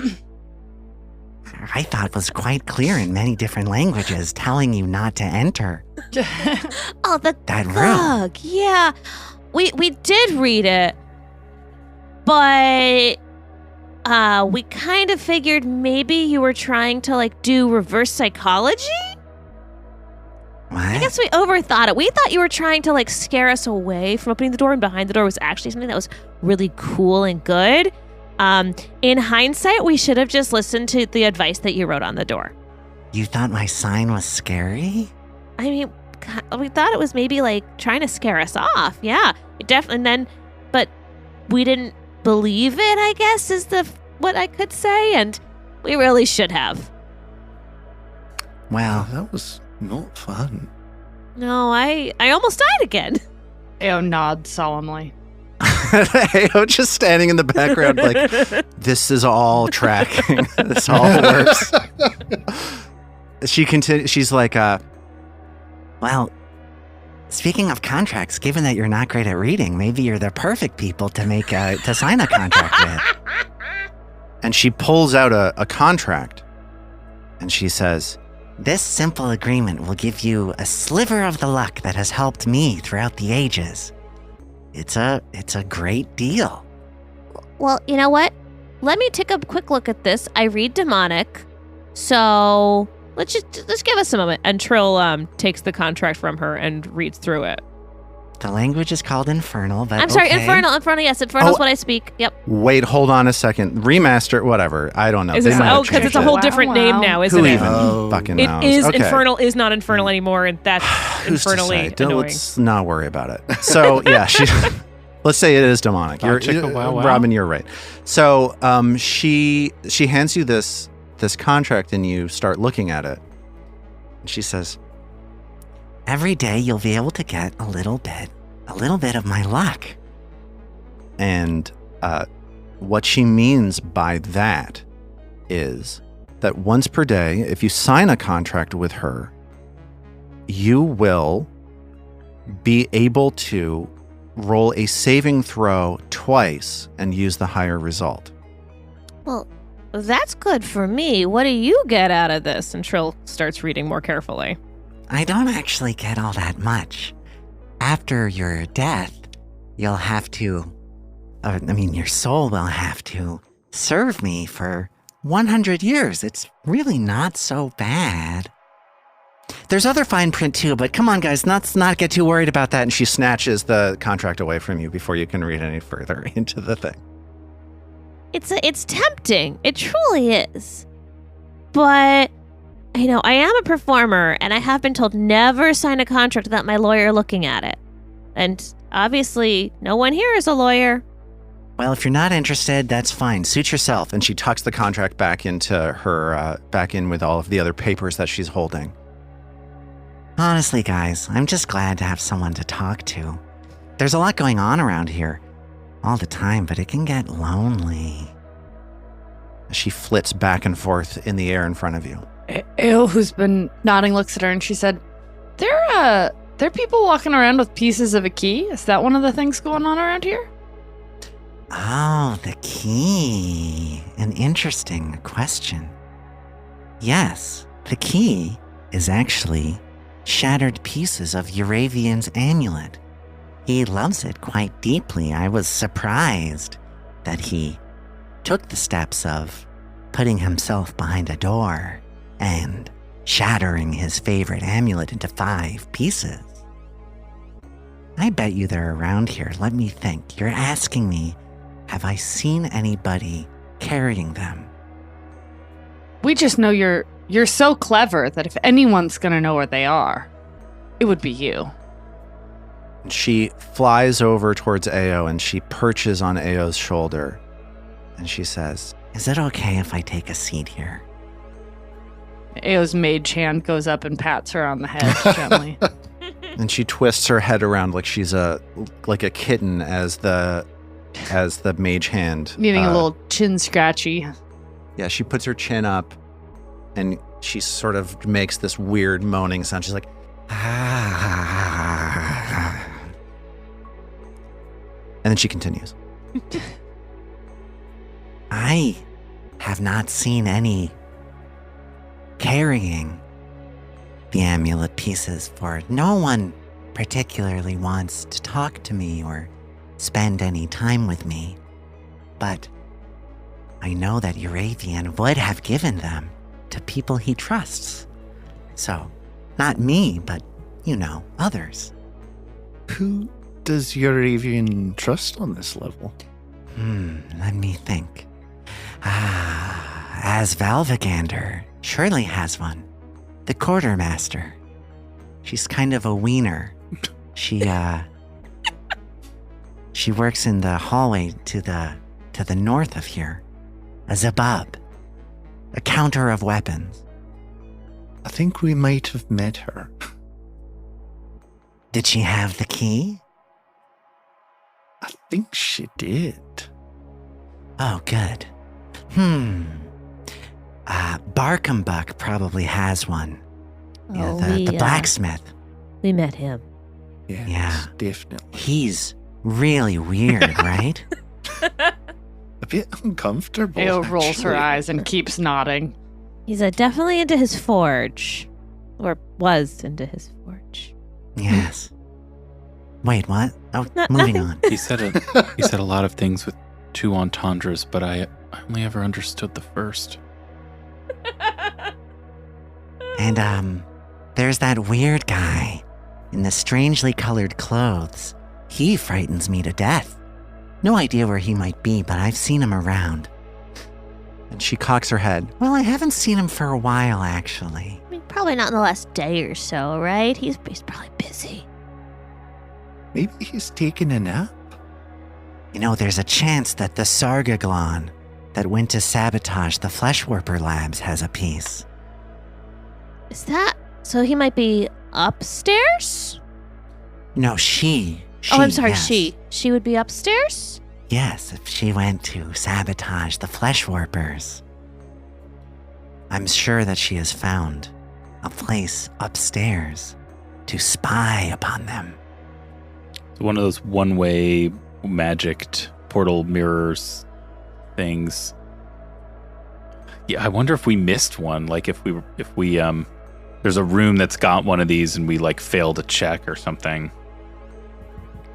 I thought was quite clear in many different languages, telling you not to enter Oh, that room. GUG. Yeah, we did read it, but we kind of figured maybe you were trying to do reverse psychology. What? I guess we overthought it. We thought you were trying to scare us away from opening the door, and behind the door was actually something that was really cool and good. In hindsight, we should have just listened to the advice that you wrote on the door. You thought my sign was scary? I mean, we thought it was maybe trying to scare us off. Yeah, it definitely. But we didn't believe it, I guess, is what I could say, and we really should have. Well, That was not fun. No, I almost died again. Ao nods solemnly. Ao just standing in the background this is all tracking. This all works. She continues. She's like, well, speaking of contracts, given that you're not great at reading, maybe you're the perfect people to sign a contract with. And she pulls out a contract and she says, This simple agreement will give you a sliver of the luck that has helped me throughout the ages. It's a great deal. Well, you know what? Let me take a quick look at this. I read demonic, so let's give us a moment. And Trill takes the contract from her and reads through it. The language is called Infernal, but I'm sorry, okay. Infernal, yes, Infernal's what I speak. Yep. wait, hold on a second. Remaster, whatever. I don't know. Is They this, might have because changed it's a it. whole Wow, different wow. name now, isn't Who it? even Oh. fucking It knows? is Okay. Infernal is not Infernal anymore, and that's Who's to say? infernally annoying. Let's not worry about it. So yeah, let's say it is demonic. Robin, you're right. So she hands you this contract and you start looking at it. And she says, Every day you'll be able to get a little bit of my luck. and what she means by that is that once per day, if you sign a contract with her, you will be able to roll a saving throw twice and use the higher result. Well, that's good for me. What do you get out of this? And Trill starts reading more carefully. I don't actually get all that much. After your death, you'll have to, your soul will have to serve me for 100 years. It's really not so bad. There's other fine print too, but come on, guys, let's not get too worried about that. And she snatches the contract away from you before you can read any further into the thing. It's tempting. It truly is. But I am a performer, and I have been told never sign a contract without my lawyer looking at it. And obviously, no one here is a lawyer. Well, if you're not interested, that's fine. Suit yourself. And she tucks the contract back into her, back in with all of the other papers that she's holding. Honestly, guys, I'm just glad to have someone to talk to. There's a lot going on around here all the time, but it can get lonely. She flits back and forth in the air in front of you. Ao, who's been nodding, looks at her and she said, There are people walking around with pieces of a key. Is that one of the things going on around here? Oh, the key. An interesting question. Yes, the key is actually shattered pieces of Euravian's amulet. He loves it quite deeply. I was surprised that he took the steps of putting himself behind a door and shattering his favorite amulet into 5 pieces. I bet you they're around here. Let me think. You're asking me, have I seen anybody carrying them? We just know you're so clever that if anyone's gonna know where they are, it would be you. She flies over towards Ao and she perches on Ao's shoulder. And she says, Is it okay if I take a seat here? Ao's mage hand goes up and pats her on the head gently. and she twists her head around like she's like a kitten as the mage hand. Needing a little chin scratchy. Yeah, she puts her chin up and she sort of makes this weird moaning sound. She's like, ah. And then she continues. I have not seen any carrying the amulet pieces, for no one particularly wants to talk to me or spend any time with me. But I know that Euravian would have given them to people he trusts. So, not me, but, others. Who does Euravian trust on this level? Let me think. As Valvigander surely has one. The quartermaster. She's kind of a wiener. She works in the hallway to the north of here. A zabab. A counter of weapons. I think we might have met her. Did she have the key? I think she did. Oh, good. Barkhambuck probably has one. The blacksmith. We met him. Yes, Yeah. definitely. He's really weird, right? A bit uncomfortable. Ao rolls her actually. eyes and keeps nodding. He's definitely into his forge. Or was into his forge. Yes. Wait, what? Oh, No- moving nothing. on. He said a lot of things with 2 entendres, but I only ever understood the first. And, there's that weird guy in the strangely colored clothes. He frightens me to death. No idea where he might be, but I've seen him around. And she cocks her head. Well, I haven't seen him for a while, actually. I mean, probably not in the last day or so, right? He's probably busy. Maybe he's taking a nap. There's a chance that the Sargaglon that went to sabotage the Fleshwarper labs has a piece. Is that... So he might be upstairs? No, she. Oh, I'm sorry, yes. she. She would be upstairs? Yes, if she went to sabotage the Fleshwarpers. I'm sure that she has found a place upstairs to spy upon them. It's one of those one-way magicked portal mirrors things. Yeah, I wonder if we missed one. Like if we there's a room that's got one of these and we failed a check or something.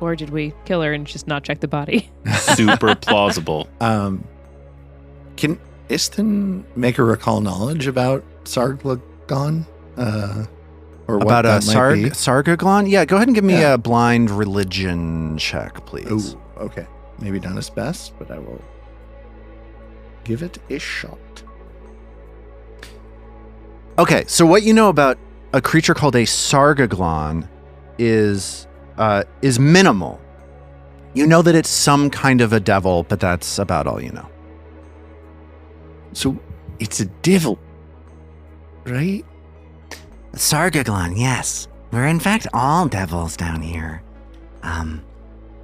Or did we kill her and just not check the body? Super plausible. Can Istin make a recall knowledge about Sarglagon? Or what About a that might be? Sargaglon? Yeah, go ahead and give me Yeah. a blind religion check, please. Oh, okay. Maybe not his best, but I will give it a shot. Okay, so what you know about a creature called a Sargaglon is minimal. You know that it's some kind of a devil, but that's about all you know. So it's a devil, right? Sargaglon, yes. We're in fact all devils down here.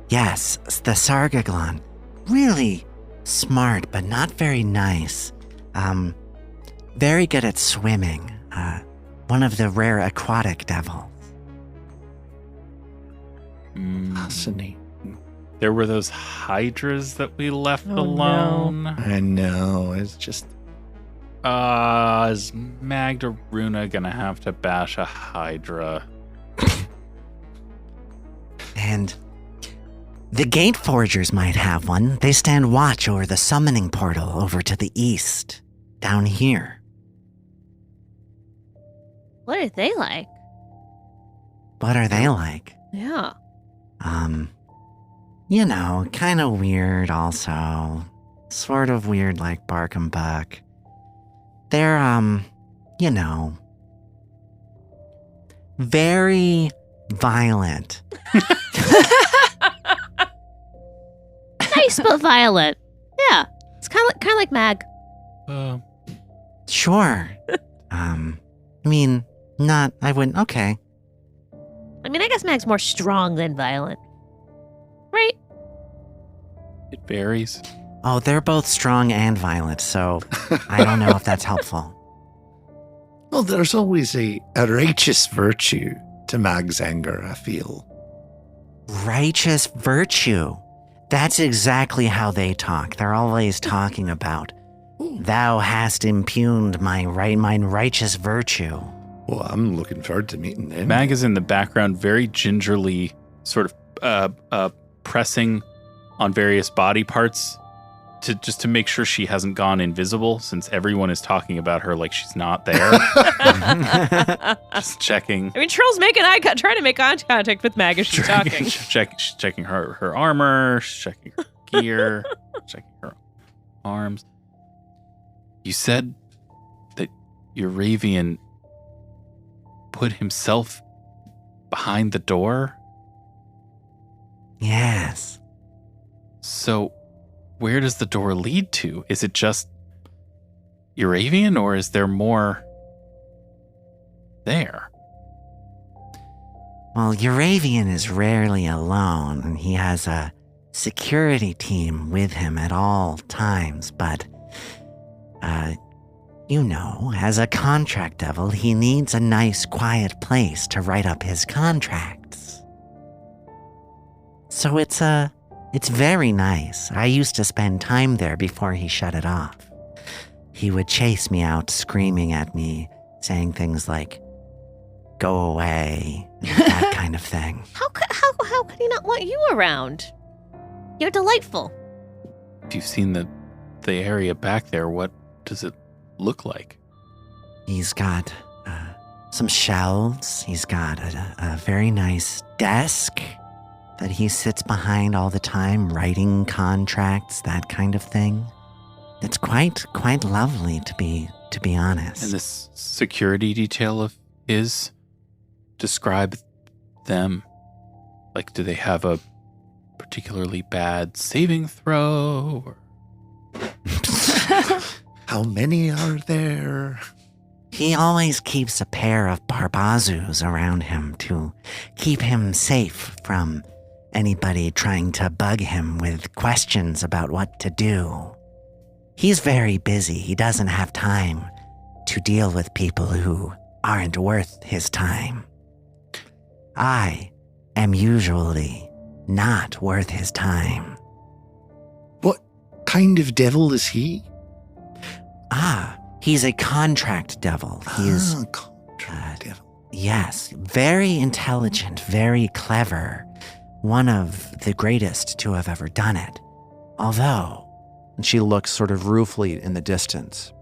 Yes, the Sargaglon. Really smart, but not very nice. Very good at swimming. One of the rare aquatic devils. Fascinating. There were those hydras that we left Oh, no. alone. I know. It's just Is Magdaruna gonna have to bash a hydra? And the Gate Forgers might have one. They stand watch over the summoning portal over to the east, down here. What are they like? What are they like? Yeah. You know, kind of weird also. Sort of weird like Bark and Buck. They're, you know, very violent. Nice but violent. Yeah. It's kind of like Mag. Sure. I mean, I wouldn't, okay. I mean, I guess Mag's more strong than violent. Right? It varies. Oh, they're both strong and violent, so I don't know if that's helpful. well, there's always a righteous virtue to Mag's anger, I feel. Righteous virtue. That's exactly how they talk. They're always talking about, thou hast impugned my righteous virtue. Well, I'm looking forward to meeting them. Mag is in the background, very gingerly, sort of pressing on various body parts to make sure she hasn't gone invisible, since everyone is talking about her like she's not there. Just checking. I mean, Trill's making trying to make eye contact with Mag as she's talking. She's checking her armor, she's checking her gear, checking her arms. You said that Euravian put himself behind the door? Yes. So, where does the door lead to? Is it just Euravian, or is there more there? Well, Euravian is rarely alone, and he has a security team with him at all times, but, you know, as a contract devil, he needs a nice, quiet place to write up his contracts. So it's very nice. I used to spend time there before he shut it off. He would chase me out, screaming at me, saying things like, go away, that kind of thing. How could he not want you around? You're delightful. If you've seen the area back there, what does it look like? He's got some shelves. He's got a very nice desk that he sits behind all the time, writing contracts, that kind of thing. It's quite lovely to be honest. And this security detail of his, describe them. Like, do they have a particularly bad saving throw? Or... How many are there? He always keeps a pair of barbazoos around him to keep him safe from anybody trying to bug him with questions about what to do. He's very busy. He doesn't have time to deal with people who aren't worth his time. I am usually not worth his time. What kind of devil is he? He's a contract devil. He's Contract devil. yes, very intelligent, very clever. One of the greatest to have ever done it. Although, And she looks sort of ruefully in the distance.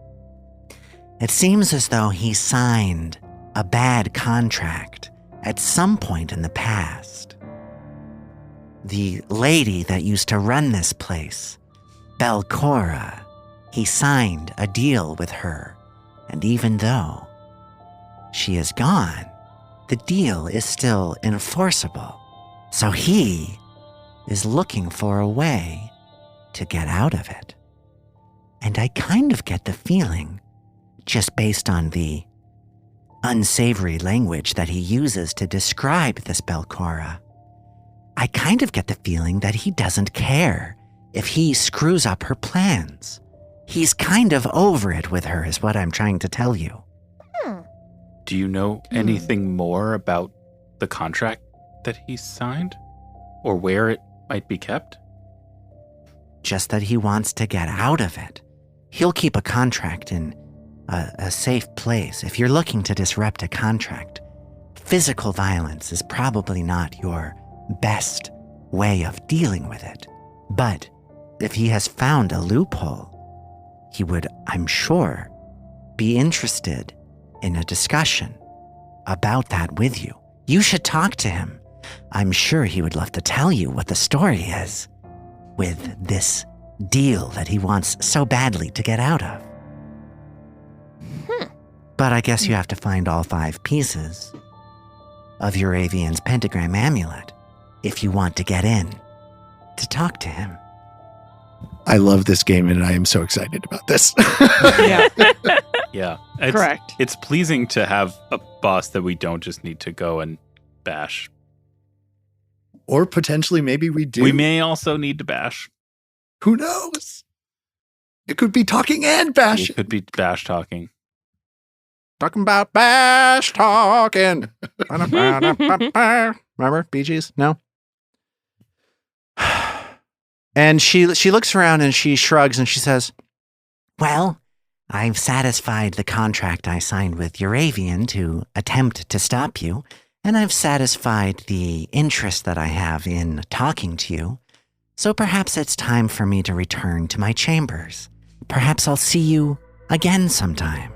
it seems as though he signed a bad contract at some point in the past. The lady that used to run this place, Belcora, he signed a deal with her, and even though she is gone, the deal is still enforceable. So he is looking for a way to get out of it. And I kind of get the feeling, just based on the unsavory language that he uses to describe this Belcora, I kind of get the feeling that he doesn't care if he screws up her plans. He's kind of over it with her, is what I'm trying to tell you. Do you know anything more about the contract that he signed? Or where it might be kept? Just that he wants to get out of it. He'll keep a contract in a safe place. If you're looking to disrupt a contract, physical violence is probably not your best way of dealing with it. But if he has found a loophole, he would, I'm sure, be interested in a discussion about that with you. You should talk to him. I'm sure he would love to tell you what the story is with this deal that he wants so badly to get out of. But I guess you have to find all 5 pieces of your Avian's pentagram amulet if you want to get in to talk to him. I love this game and I am so excited about this. Yeah, Yeah. correct. It's pleasing to have a boss that we don't just need to go and bash. Or potentially maybe we do. We may also need to bash. Who knows? It could be talking and bash. It could be bash talking. Talking about bash talking. Remember Bee Gees? No? And she looks around and she shrugs and she says, Well, I've satisfied the contract I signed with Euravian to attempt to stop you, and I've satisfied the interest that I have in talking to you. So perhaps it's time for me to return to my chambers. Perhaps I'll see you again sometime.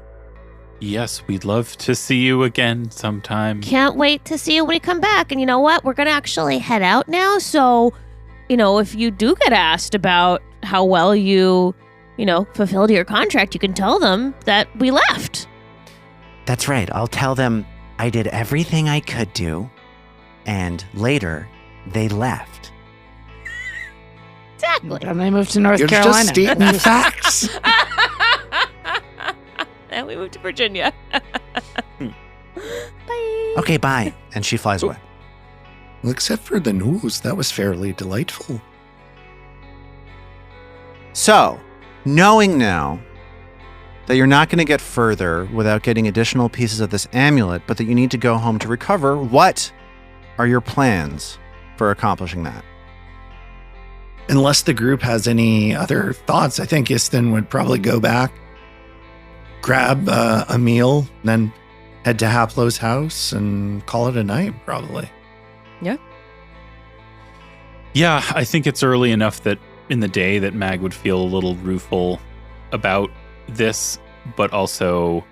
Yes, we'd love to see you again sometime. Can't wait to see you when you come back. And you know what? We're going to actually head out now. So, if you do get asked about how well you, fulfilled your contract, you can tell them that we left. That's right. I'll tell them I did everything I could do, and later they left. Exactly. And they moved to North You're Carolina. just stating the facts. And we moved to Virginia. Bye. Okay, bye. and she flies away. Well, except for the news, that was fairly delightful. So, knowing now that you're not going to get further without getting additional pieces of this amulet, but that you need to go home to recover, what are your plans for accomplishing that? Unless the group has any other thoughts, I think Istin would probably go back, grab a meal, then head to Haplo's house and call it a night, probably. Yeah, I think it's early enough that in the day that Mag would feel a little rueful about this, but also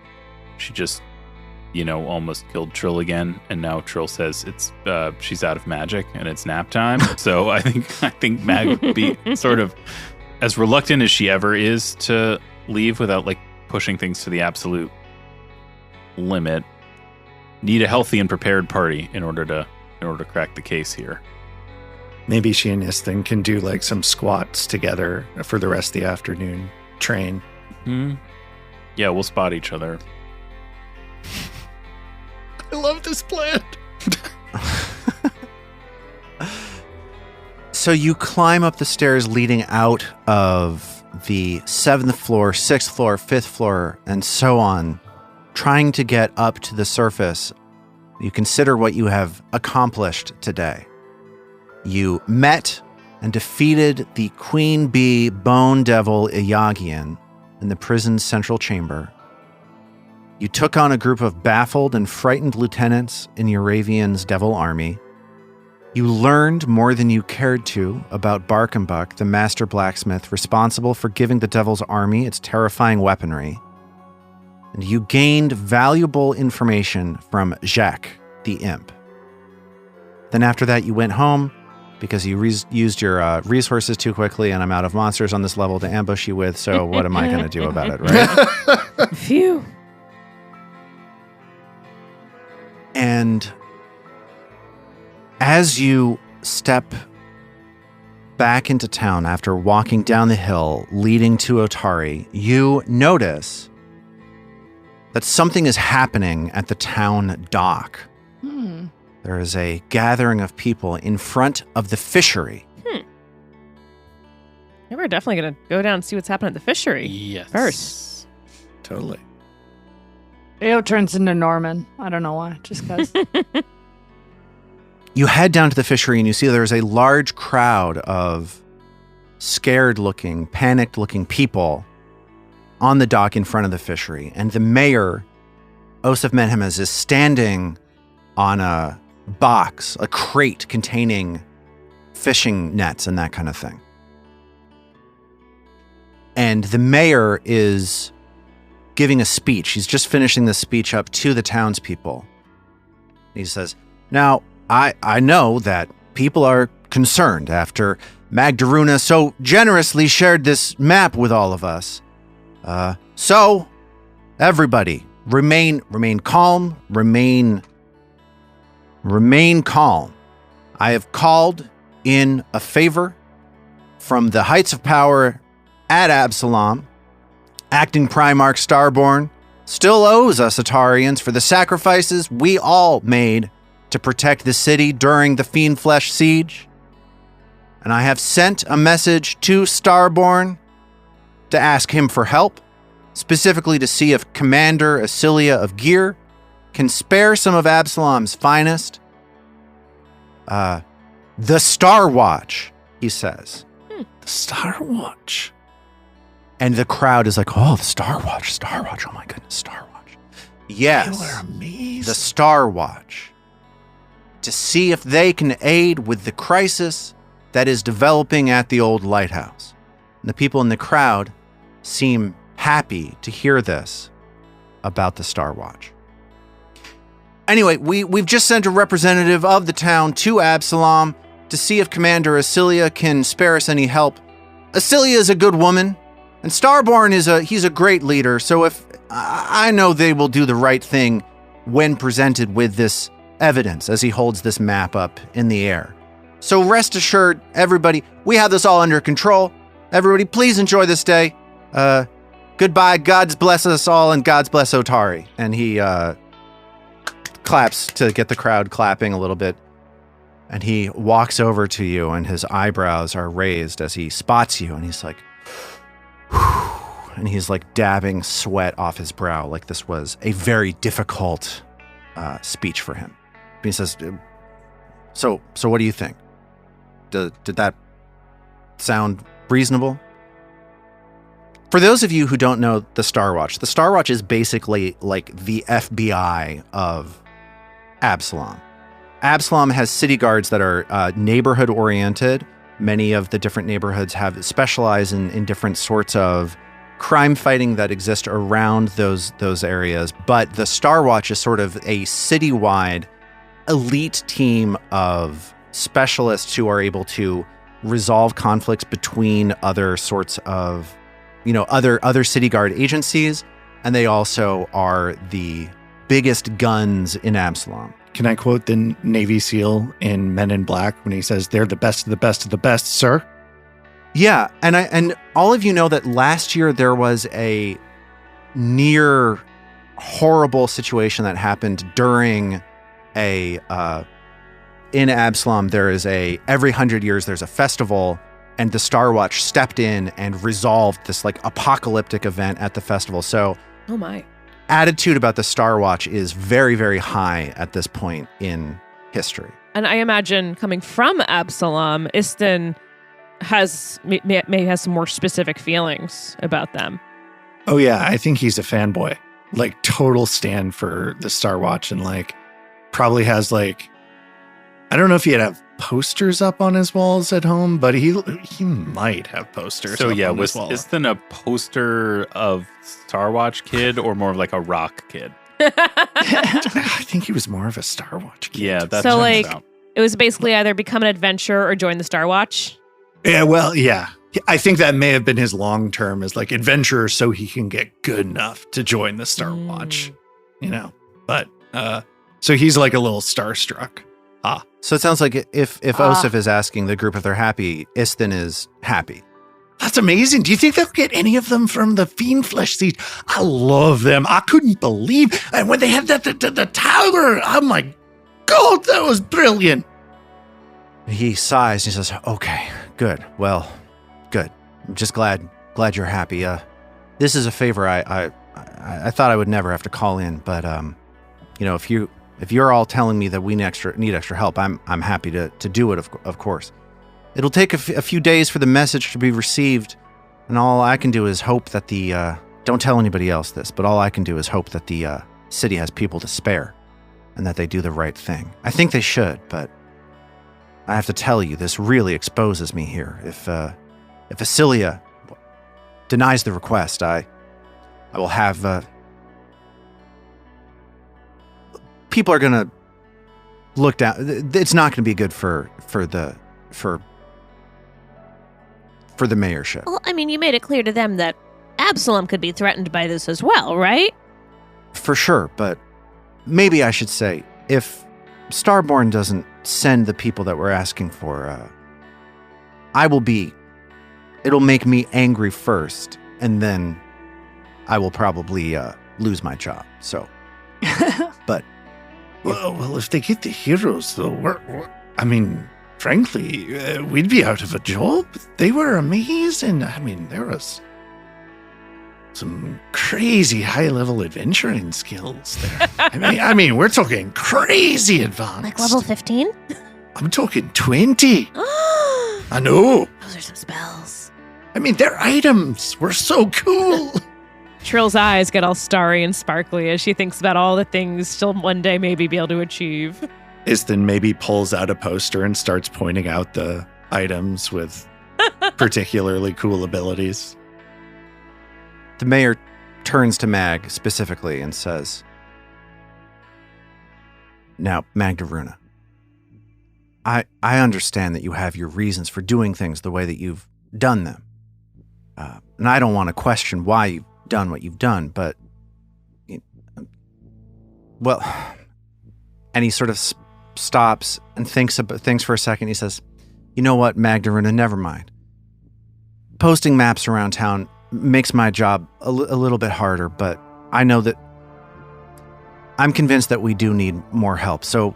she just, almost killed Trill again, and now Trill says she's out of magic and it's nap time. So I think Mag would be sort of as reluctant as she ever is to leave without pushing things to the absolute limit. Need a healthy and prepared party in order to crack the case here. Maybe she and Istin can do some squats together for the rest of the afternoon. Train. Yeah, we'll spot each other. I love this plan. So you climb up the stairs leading out of the 7th floor, 6th floor, 5th floor, and so on, trying to get up to the surface. You consider what you have accomplished today. You met and defeated the Queen Bee Bone Devil Iyagian in the prison's central chamber. You took on a group of baffled and frightened lieutenants in Euravian's devil army. You learned more than you cared to about Barkenbuck, the master blacksmith responsible for giving the devil's army its terrifying weaponry. And you gained valuable information from Jacques, the imp. Then after that, you went home because you used your resources too quickly, and I'm out of monsters on this level to ambush you with, so what am I going to do about it, right? Phew. And as you step back into town after walking down the hill leading to Otari, you notice that something is happening at the town dock. There is a gathering of people in front of the fishery. We're definitely going to go down and see what's happening at the fishery. Yes. First. Totally. Ao turns into Norman. I don't know why. Just because. You head down to the fishery and you see there's a large crowd of scared-looking, panicked-looking people on the dock in front of the fishery. And the mayor, Osif Menhemez, is standing on a box, a crate containing fishing nets and that kind of thing. And the mayor is giving a speech. He's just finishing the speech up to the townspeople. He says, now, I know that people are concerned after Magdaruna so generously shared this map with all of us. So, everybody, remain calm, remain calm. I have called in a favor from the heights of power at Absalom. Acting Primarch Starborn still owes us Atarians for the sacrifices we all made to protect the city during the Fiendflesh siege. And I have sent a message to Starborn to ask him for help, specifically to see if Commander Asilia of Gear can spare some of Absalom's finest. The Star Watch, he says. The Star Watch. And the crowd is like, oh, the Star Watch, oh my goodness, Star Watch. Yes, They were amazing. the Star Watch. To see if they can aid with the crisis that is developing at the old lighthouse. And the people in the crowd seem happy to hear this about the Star Watch. Anyway, we've just sent a representative of the town to Absalom to see if Commander Asilia can spare us any help. Asilia is a good woman, and Starborn he's a great leader, so if I know they will do the right thing when presented with this evidence as he holds this map up in the air. So rest assured, everybody, we have this all under control. Everybody, please enjoy this day. Goodbye, God's bless us all, and God's bless Otari. And he claps to get the crowd clapping a little bit. And he walks over to you, and his eyebrows are raised as he spots you, and he's like, whew, and he's like dabbing sweat off his brow, like this was a very difficult speech for him. And he says, so what do you think? Did that sound reasonable? For those of you who don't know the Star Watch is basically like the FBI of Absalom. Absalom has city guards that are neighborhood oriented. Many of the different neighborhoods have specialized in different sorts of crime fighting that exist around those areas. But the Star Watch is sort of a citywide elite team of specialists who are able to resolve conflicts between other sorts of, other city guard agencies. And they also are the biggest guns in Absalom. Can I quote the Navy SEAL in Men in Black when he says, they're the best of the best of the best, sir? Yeah, and all of you know that last year there was a near horrible situation that happened during in Absalom. There is every 100 years there's a festival, and the Star Watch stepped in and resolved this like apocalyptic event at the festival. So, Oh my. attitude about the Star Watch is very, very high at this point in history. And I imagine coming from Absalom, Istin may has some more specific feelings about them. Oh yeah, I think he's a fanboy. Like total stand for the Star Watch, and like probably has like, I don't know if he'd have posters up on his walls at home, but he might have posters. So up yeah, on was his wall. Istin a poster of Star Watch kid or more of like a rock kid? I think he was more of a Star Watch kid. Yeah, that's So, like, it was basically either become an adventurer or join the Star Watch. Yeah, well, yeah. I think that may have been his long term as like adventurer so he can get good enough to join the Star Watch, But so he's like a little starstruck. So it sounds like if Osif is asking the group if they're happy, Istin is happy. That's amazing. Do you think they'll get any of them from the Fiendflesh siege? I love them. I couldn't believe. And when they had the tower, oh my God, that was brilliant. He sighs and he says, okay, good. Well, good. I'm just glad you're happy. This is a favor I thought I would never have to call in, but if If you're all telling me that we need extra help, I'm happy to do it, of course. It'll take a few days for the message to be received, and all I can do is hope that don't tell anybody else this, but all I can do is hope that the city has people to spare, and that they do the right thing. I think they should, but I have to tell you, this really exposes me here. If Asilia denies the request, I will have... people are going to look down. It's not going to be good for the mayorship. Well, I mean, you made it clear to them that Absalom could be threatened by this as well, right? For sure, but maybe I should say, if Starborn doesn't send the people that we're asking for, it'll make me angry first, and then I will probably lose my job. So, but... Well, if they get the heroes, though, I mean, frankly, we'd be out of a job. They were amazing. I mean, there was some crazy high-level adventuring skills there. I mean, we're talking crazy advanced. Like level 15? I'm talking 20. I know. Those are some spells. I mean, their items were so cool. Trill's eyes get all starry and sparkly as she thinks about all the things she'll one day maybe be able to achieve. Iston maybe pulls out a poster and starts pointing out the items with particularly cool abilities. The mayor turns to Mag specifically and says, "Now, Magdaruna, I understand that you have your reasons for doing things the way that you've done them. And I don't want to question why you've done what you've done, but... well..." And he sort of stops and thinks for a second. He says, "You know what, Magdaruna, never mind. Posting maps around town makes my job a little bit harder, but I know that... I'm convinced that we do need more help, so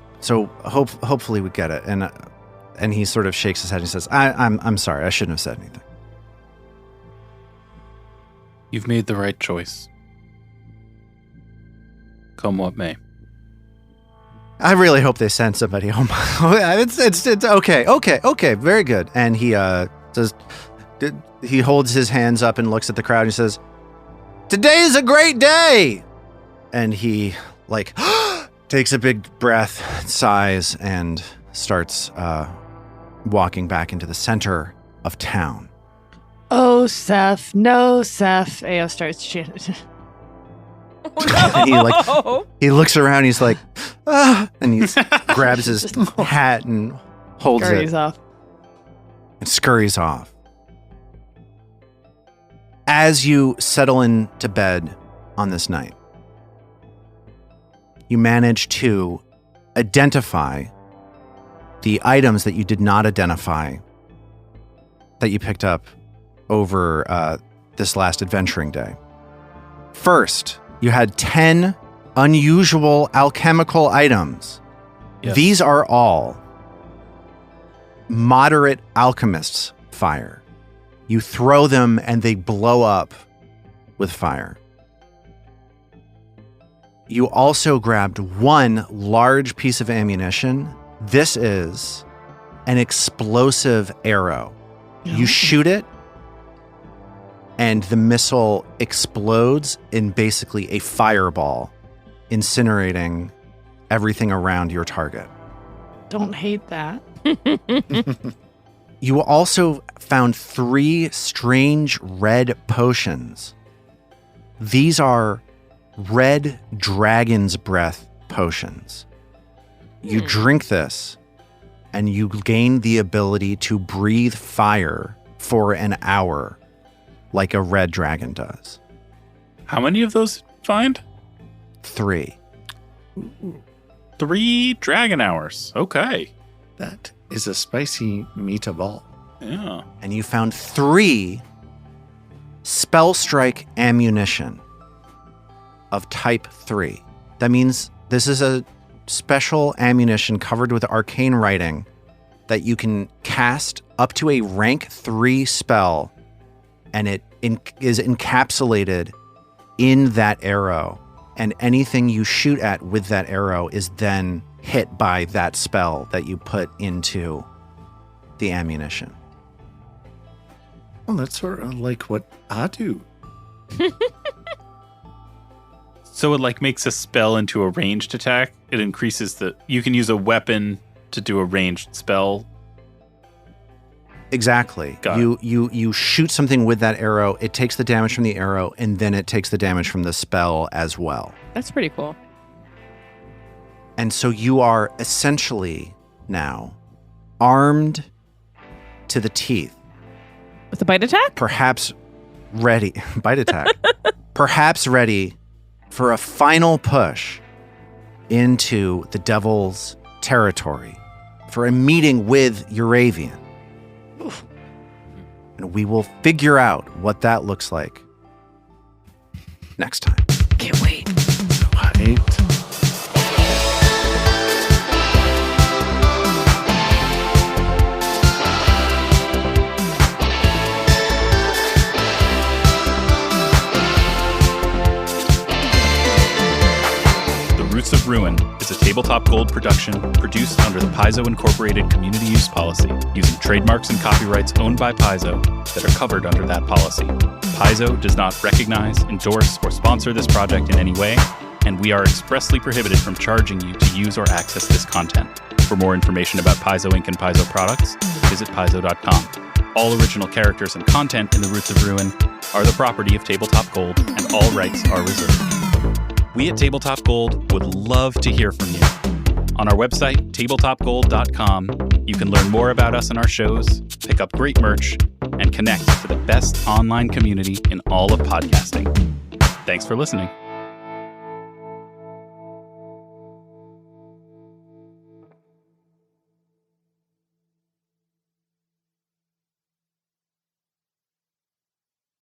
hopefully we get it." And he sort of shakes his head and he says, I'm sorry, I shouldn't have said anything." You've made the right choice. Come what may. I really hope they send somebody home. It's okay, very good. And he says, he holds his hands up and looks at the crowd and he says, "Today is a great day!" And he, takes a big breath, sighs, and starts walking back into the center of town. Oh, Seth. No, Seth. Ao starts chanting. Oh, no. He looks around, he's like, "Ah," and he grabs his hat and holds Scurries it off. and scurries off. As you settle into bed on this night, you manage to identify the items that you did not identify that you picked up over this last adventuring day. First, you had 10 unusual alchemical items. Yes. These are all moderate alchemists' fire. You throw them and they blow up with fire. You also grabbed one large piece of ammunition. This is an explosive arrow. You shoot it, and the missile explodes in basically a fireball, incinerating everything around your target. Don't hate that. You also found 3 strange red potions. These are red dragon's breath potions. You drink this, and you gain the ability to breathe fire for an hour, like a red dragon does. How many of those find? 3. 3 dragon hours. Okay. That is a spicy meatball. Yeah. And you found 3 spell strike ammunition of type 3. That means this is a special ammunition covered with arcane writing that you can cast up to a rank 3 spell, and it is encapsulated in that arrow, and anything you shoot at with that arrow is then hit by that spell that you put into the ammunition. Well, that's sort of like what I do. So it like makes a spell into a ranged attack. It increases you can use a weapon to do a ranged spell. Exactly. Got it. You shoot something with that arrow, it takes the damage from the arrow, and then it takes the damage from the spell as well. That's pretty cool. And so you are essentially now armed to the teeth. With a bite attack? Perhaps ready. Bite attack. Perhaps ready for a final push into the devil's territory for a meeting with Euravian. And we will figure out what that looks like next time. Can't wait. Right. Roots of Ruin is a Tabletop Gold production produced under the Paizo Incorporated Community Use Policy, using trademarks and copyrights owned by Paizo that are covered under that policy. Paizo does not recognize, endorse, or sponsor this project in any way, and we are expressly prohibited from charging you to use or access this content. For more information about Paizo Inc. and Paizo products, visit paizo.com. All original characters and content in the Roots of Ruin are the property of Tabletop Gold, and all rights are reserved. We at Tabletop Gold would love to hear from you. On our website, tabletopgold.com, you can learn more about us and our shows, pick up great merch, and connect to the best online community in all of podcasting. Thanks for listening.